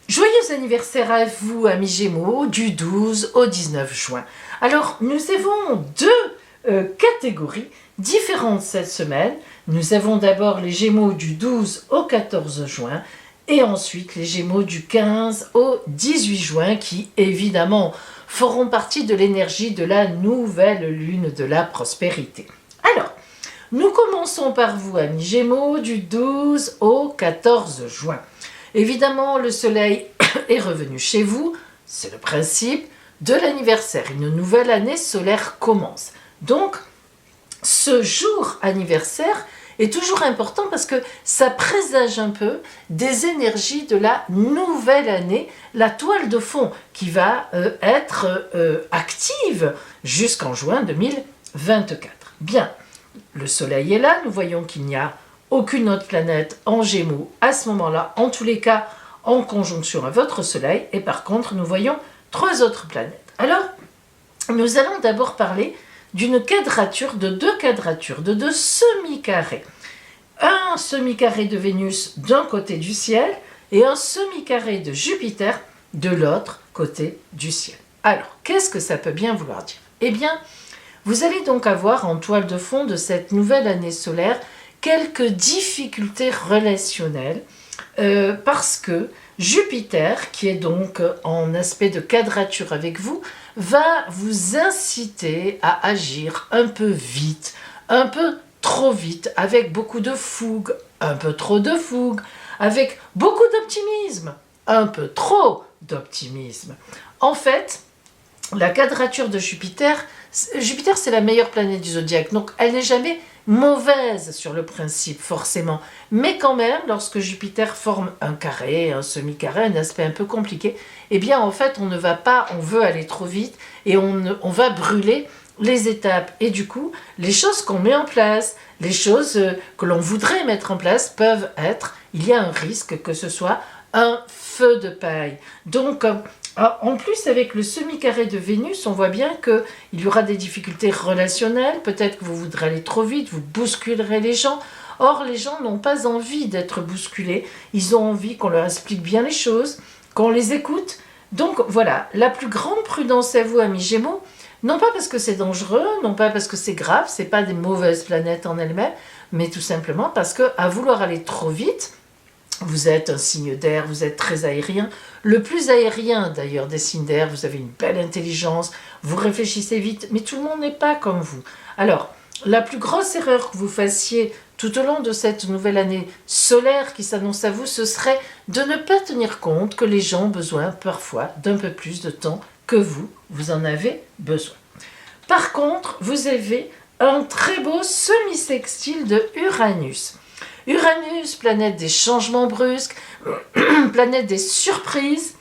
Joyeux anniversaire à vous, amis Gémeaux, du 12 au 19 juin. Alors, nous avons 2 catégories différentes cette semaine. Nous avons d'abord les Gémeaux du 12 au 14 juin et ensuite les Gémeaux du 15 au 18 juin qui, évidemment, feront partie de l'énergie de la nouvelle lune de la prospérité. Alors, nous commençons par vous, amis Gémeaux, du 12 au 14 juin. Évidemment, le soleil est revenu chez vous, c'est le principe de l'anniversaire. Une nouvelle année solaire commence. Donc, ce jour anniversaire est toujours important parce que ça présage un peu des énergies de la nouvelle année, la toile de fond qui va être active jusqu'en juin 2024. Bien, le soleil est là, nous voyons qu'il n'y a aucune autre planète en Gémeaux à ce moment-là, en tous les cas en conjonction à votre soleil, et par contre nous voyons 3 autres planètes. Alors, nous allons d'abord parler d'une quadrature, de 2 quadratures, de 2 semi-carrés. Un semi-carré de Vénus d'un côté du ciel et un semi-carré de Jupiter de l'autre côté du ciel. Alors, qu'est-ce que ça peut bien vouloir dire? Eh bien, vous allez donc avoir en toile de fond de cette nouvelle année solaire quelques difficultés relationnelles parce que Jupiter, qui est donc en aspect de quadrature avec vous, va vous inciter à agir un peu vite, un peu trop vite, avec beaucoup de fougue, un peu trop de fougue, avec beaucoup d'optimisme, un peu trop d'optimisme. En fait, la quadrature de Jupiter, c'est la meilleure planète du zodiaque, donc elle n'est jamais mauvaise sur le principe forcément, mais quand même lorsque Jupiter forme un carré, un semi-carré, un aspect un peu compliqué, eh bien en fait on veut aller trop vite et on va brûler les étapes et du coup les choses qu'on met en place, les choses que l'on voudrait mettre en place peuvent être, il y a un risque que ce soit un feu de paille. Donc en plus, avec le semi-carré de Vénus, on voit bien qu'il y aura des difficultés relationnelles. Peut-être que vous voudrez aller trop vite, vous bousculerez les gens. Or, les gens n'ont pas envie d'être bousculés. Ils ont envie qu'on leur explique bien les choses, qu'on les écoute. Donc voilà, la plus grande prudence à vous, amis Gémeaux, non pas parce que c'est dangereux, non pas parce que c'est grave, c'est pas des mauvaises planètes en elles-mêmes, mais tout simplement parce qu'à vouloir aller trop vite, vous êtes un signe d'air, vous êtes très aérien. Le plus aérien d'ailleurs des signes d'air, vous avez une belle intelligence, vous réfléchissez vite, mais tout le monde n'est pas comme vous. Alors, la plus grosse erreur que vous fassiez tout au long de cette nouvelle année solaire qui s'annonce à vous, ce serait de ne pas tenir compte que les gens ont besoin parfois d'un peu plus de temps que vous en avez besoin. Par contre, vous avez un très beau semi-sextile de Uranus. Uranus, planète des changements brusques, planète des surprises,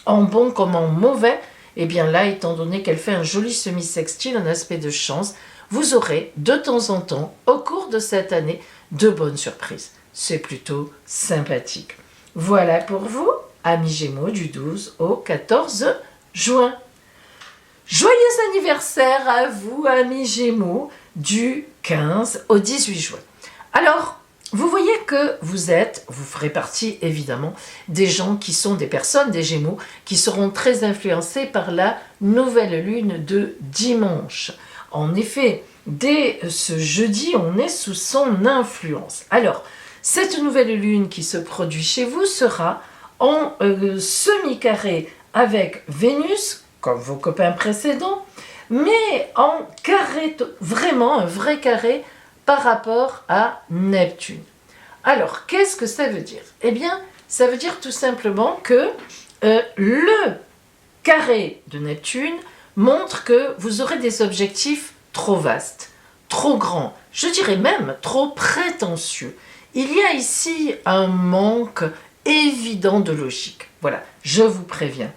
en bon comme en mauvais, et bien là, étant donné qu'elle fait un joli semi-sextile, un aspect de chance, vous aurez de temps en temps, au cours de cette année, de bonnes surprises. C'est plutôt sympathique. Voilà pour vous, amis Gémeaux, du 12 au 14 juin. Joyeux anniversaire à vous, amis Gémeaux, du 15 au 18 juin. Alors, vous voyez que vous ferez partie évidemment des gens qui sont des personnes, des Gémeaux, qui seront très influencés par la nouvelle lune de dimanche. En effet, dès ce jeudi, on est sous son influence. Alors, cette nouvelle lune qui se produit chez vous sera en semi-carré avec Vénus, comme vos copains précédents, mais en carré, vraiment un vrai carré par rapport à Neptune. Alors, qu'est-ce que ça veut dire? Eh bien, ça veut dire tout simplement que le carré de Neptune montre que vous aurez des objectifs trop vastes, trop grands, je dirais même trop prétentieux. Il y a ici un manque évident de logique. Voilà, je vous préviens.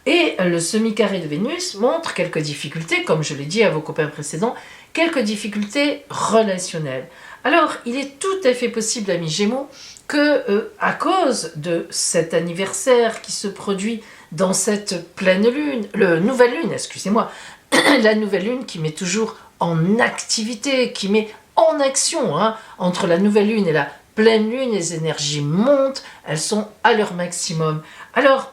Et le semi-carré de Vénus montre quelques difficultés, comme je l'ai dit à vos copains précédents, quelques difficultés relationnelles. Alors, il est tout à fait possible, amis Gémeaux, que à cause de cet anniversaire qui se produit dans cette pleine lune, nouvelle lune, excusez-moi, la nouvelle lune qui met toujours en activité, qui met en action, hein, entre la nouvelle lune et la pleine lune, les énergies montent, elles sont à leur maximum. Alors,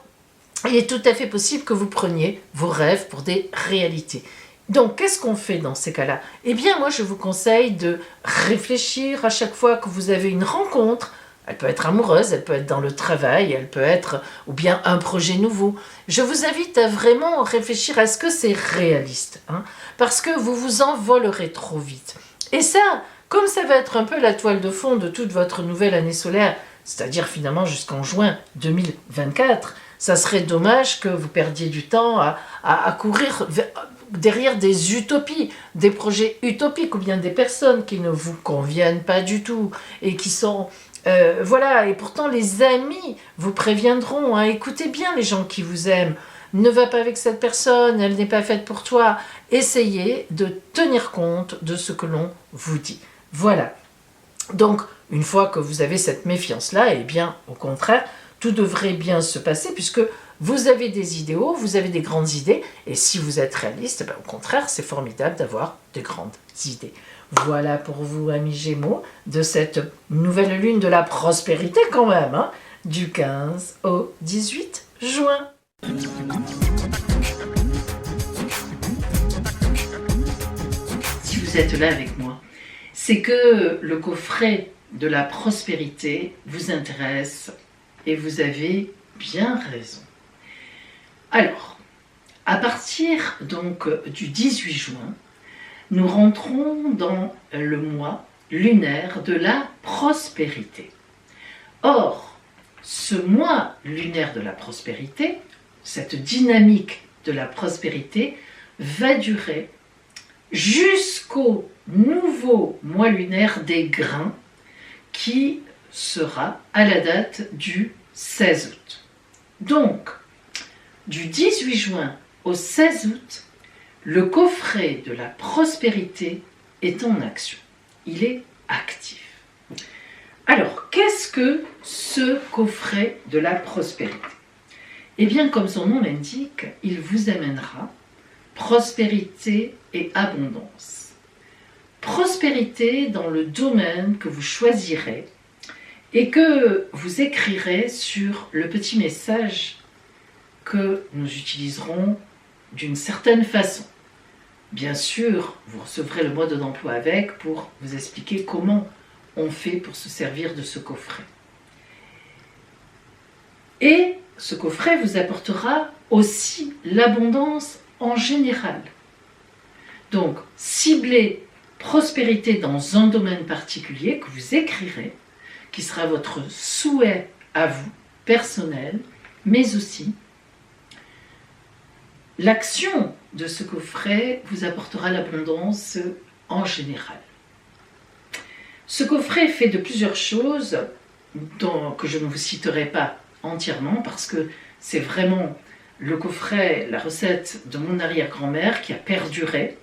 il est tout à fait possible que vous preniez vos rêves pour des réalités. Donc, qu'est-ce qu'on fait dans ces cas-là? Eh bien, moi, je vous conseille de réfléchir à chaque fois que vous avez une rencontre. Elle peut être amoureuse, elle peut être dans le travail, elle peut être ou bien un projet nouveau. Je vous invite à vraiment réfléchir à ce que c'est réaliste, hein, parce que vous vous envolerez trop vite. Et ça, comme ça va être un peu la toile de fond de toute votre nouvelle année solaire, c'est-à-dire finalement jusqu'en juin 2024, ça serait dommage que vous perdiez du temps à courir derrière des utopies, des projets utopiques ou bien des personnes qui ne vous conviennent pas du tout et qui sont... voilà, et pourtant les amis vous préviendront, hein, écoutez bien les gens qui vous aiment, ne va pas avec cette personne, elle n'est pas faite pour toi. Essayez de tenir compte de ce que l'on vous dit. Voilà. Donc, une fois que vous avez cette méfiance-là, eh bien, au contraire, tout devrait bien se passer puisque vous avez des idéaux, vous avez des grandes idées, et si vous êtes réaliste, ben, au contraire, c'est formidable d'avoir de grandes idées. Voilà pour vous, amis Gémeaux, de cette nouvelle lune de la prospérité quand même, hein, du 15 au 18 juin. Si vous êtes là avec moi, c'est que le coffret de la prospérité vous intéresse et vous avez bien raison. Alors, à partir donc du 18 juin, nous rentrons dans le mois lunaire de la prospérité. Or, ce mois lunaire de la prospérité, cette dynamique de la prospérité, va durer jusqu'au nouveau mois lunaire des grains qui sera à la date du 16 août. Donc, du 18 juin au 16 août, le coffret de la prospérité est en action. Il est actif. Alors, qu'est-ce que ce coffret de la prospérité? Eh bien, comme son nom l'indique, il vous amènera prospérité et abondance. Prospérité dans le domaine que vous choisirez et que vous écrirez sur le petit message que nous utiliserons d'une certaine façon. Bien sûr, vous recevrez le mode d'emploi avec pour vous expliquer comment on fait pour se servir de ce coffret. Et ce coffret vous apportera aussi l'abondance en général. Donc, ciblez prospérité dans un domaine particulier que vous écrirez, qui sera votre souhait à vous, personnel, mais aussi l'action de ce coffret vous apportera l'abondance en général. Ce coffret est fait de plusieurs choses que je ne vous citerai pas entièrement parce que c'est vraiment le coffret, la recette de mon arrière-grand-mère qui a perduré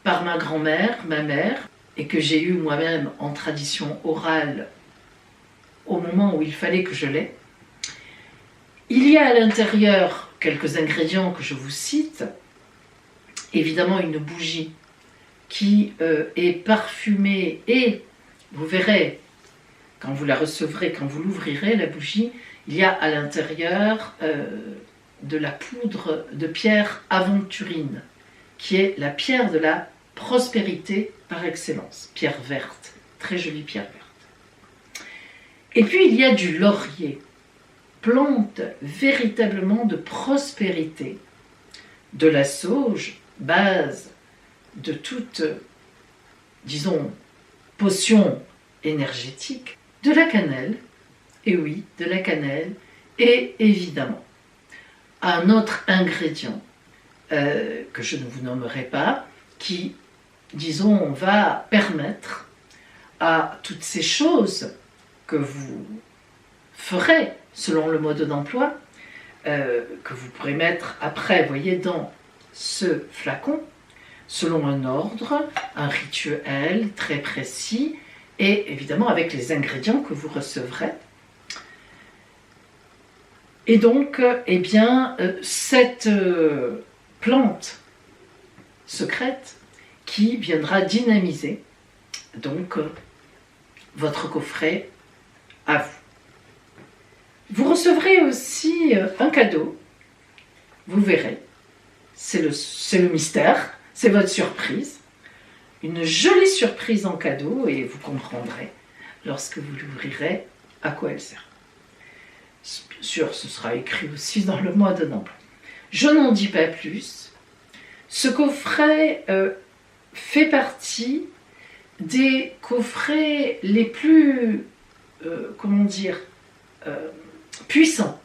par ma grand-mère, ma mère, et que j'ai eu moi-même en tradition orale au moment où il fallait que je l'aie. Il y a à l'intérieur quelques ingrédients que je vous cite. Évidemment, une bougie qui est parfumée et vous verrez, quand vous la recevrez, quand vous l'ouvrirez, la bougie, il y a à l'intérieur de la poudre de pierre aventurine, qui est la pierre de la prospérité par excellence. Pierre verte, très jolie pierre verte. Et puis il y a du laurier, plante véritablement de prospérité, de la sauge, base de toute, disons, potion énergétique, de la cannelle, et oui, de la cannelle, et évidemment, un autre ingrédient que je ne vous nommerai pas, qui, disons, va permettre à toutes ces choses que vous ferez selon le mode d'emploi, que vous pourrez mettre après, voyez, dans ce flacon, selon un ordre, un rituel très précis, et évidemment avec les ingrédients que vous recevrez. Et donc, eh bien, cette plante secrète qui viendra dynamiser donc votre coffret à vous. Vous recevrez aussi un cadeau, vous verrez, c'est le mystère, c'est votre surprise, une jolie surprise en cadeau et vous comprendrez lorsque vous l'ouvrirez à quoi elle sert. Bien sûr, ce sera écrit aussi dans le mode d'emploi. Je n'en dis pas plus. Ce coffret fait partie des coffrets les plus, puissants.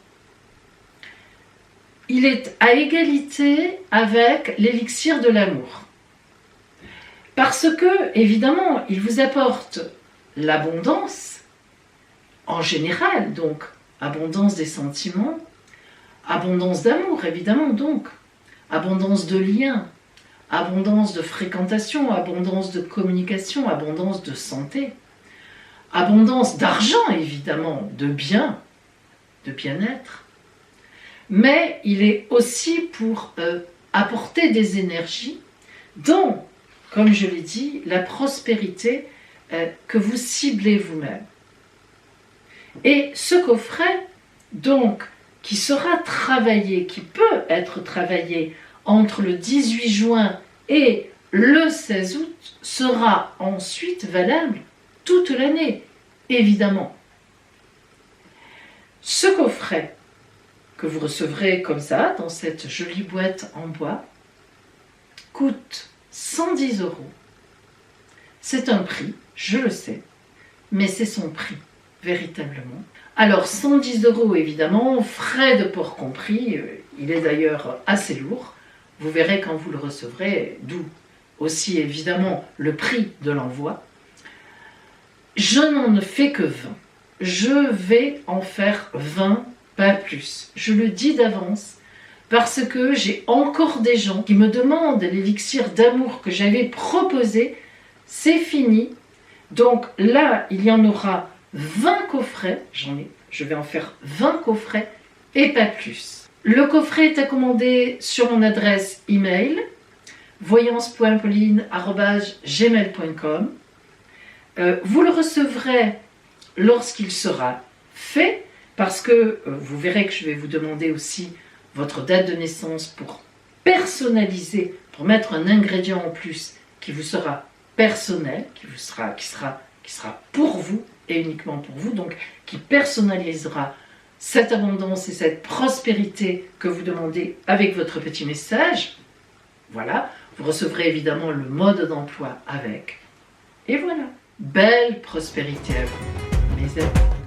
Il est à égalité avec l'élixir de l'amour. Parce que, évidemment, il vous apporte l'abondance, en général, donc, abondance des sentiments, abondance d'amour, évidemment, donc, abondance de liens, abondance de fréquentation, abondance de communication, abondance de santé, abondance d'argent, évidemment, de bien, de bien-être. Mais il est aussi pour apporter des énergies dont, comme je l'ai dit, la prospérité que vous ciblez vous-même. Et ce coffret, donc, qui sera travaillé, qui peut être travaillé entre le 18 juin et le 16 août, sera ensuite valable toute l'année, évidemment. Ce coffret, que vous recevrez comme ça, dans cette jolie boîte en bois, coûte 110 €. C'est un prix, je le sais, mais c'est son prix, véritablement. Alors 110 € évidemment, frais de port compris, il est d'ailleurs assez lourd. Vous verrez quand vous le recevrez, d'où aussi évidemment le prix de l'envoi. Je n'en fais que 20. Je vais en faire 20, pas plus. Je le dis d'avance parce que j'ai encore des gens qui me demandent l'élixir d'amour que j'avais proposé. C'est fini. Donc là, il y en aura 20 coffrets. Je vais en faire 20 coffrets et pas plus. Le coffret est à commander sur mon adresse email voyance.pauline@gmail.com. Vous le recevrez lorsqu'il sera fait, parce que vous verrez que je vais vous demander aussi votre date de naissance pour personnaliser, pour mettre un ingrédient en plus qui vous sera personnel, qui sera pour vous et uniquement pour vous, donc qui personnalisera cette abondance et cette prospérité que vous demandez avec votre petit message. Voilà, vous recevrez évidemment le mode d'emploi avec. Et voilà, belle prospérité à vous, mes amis.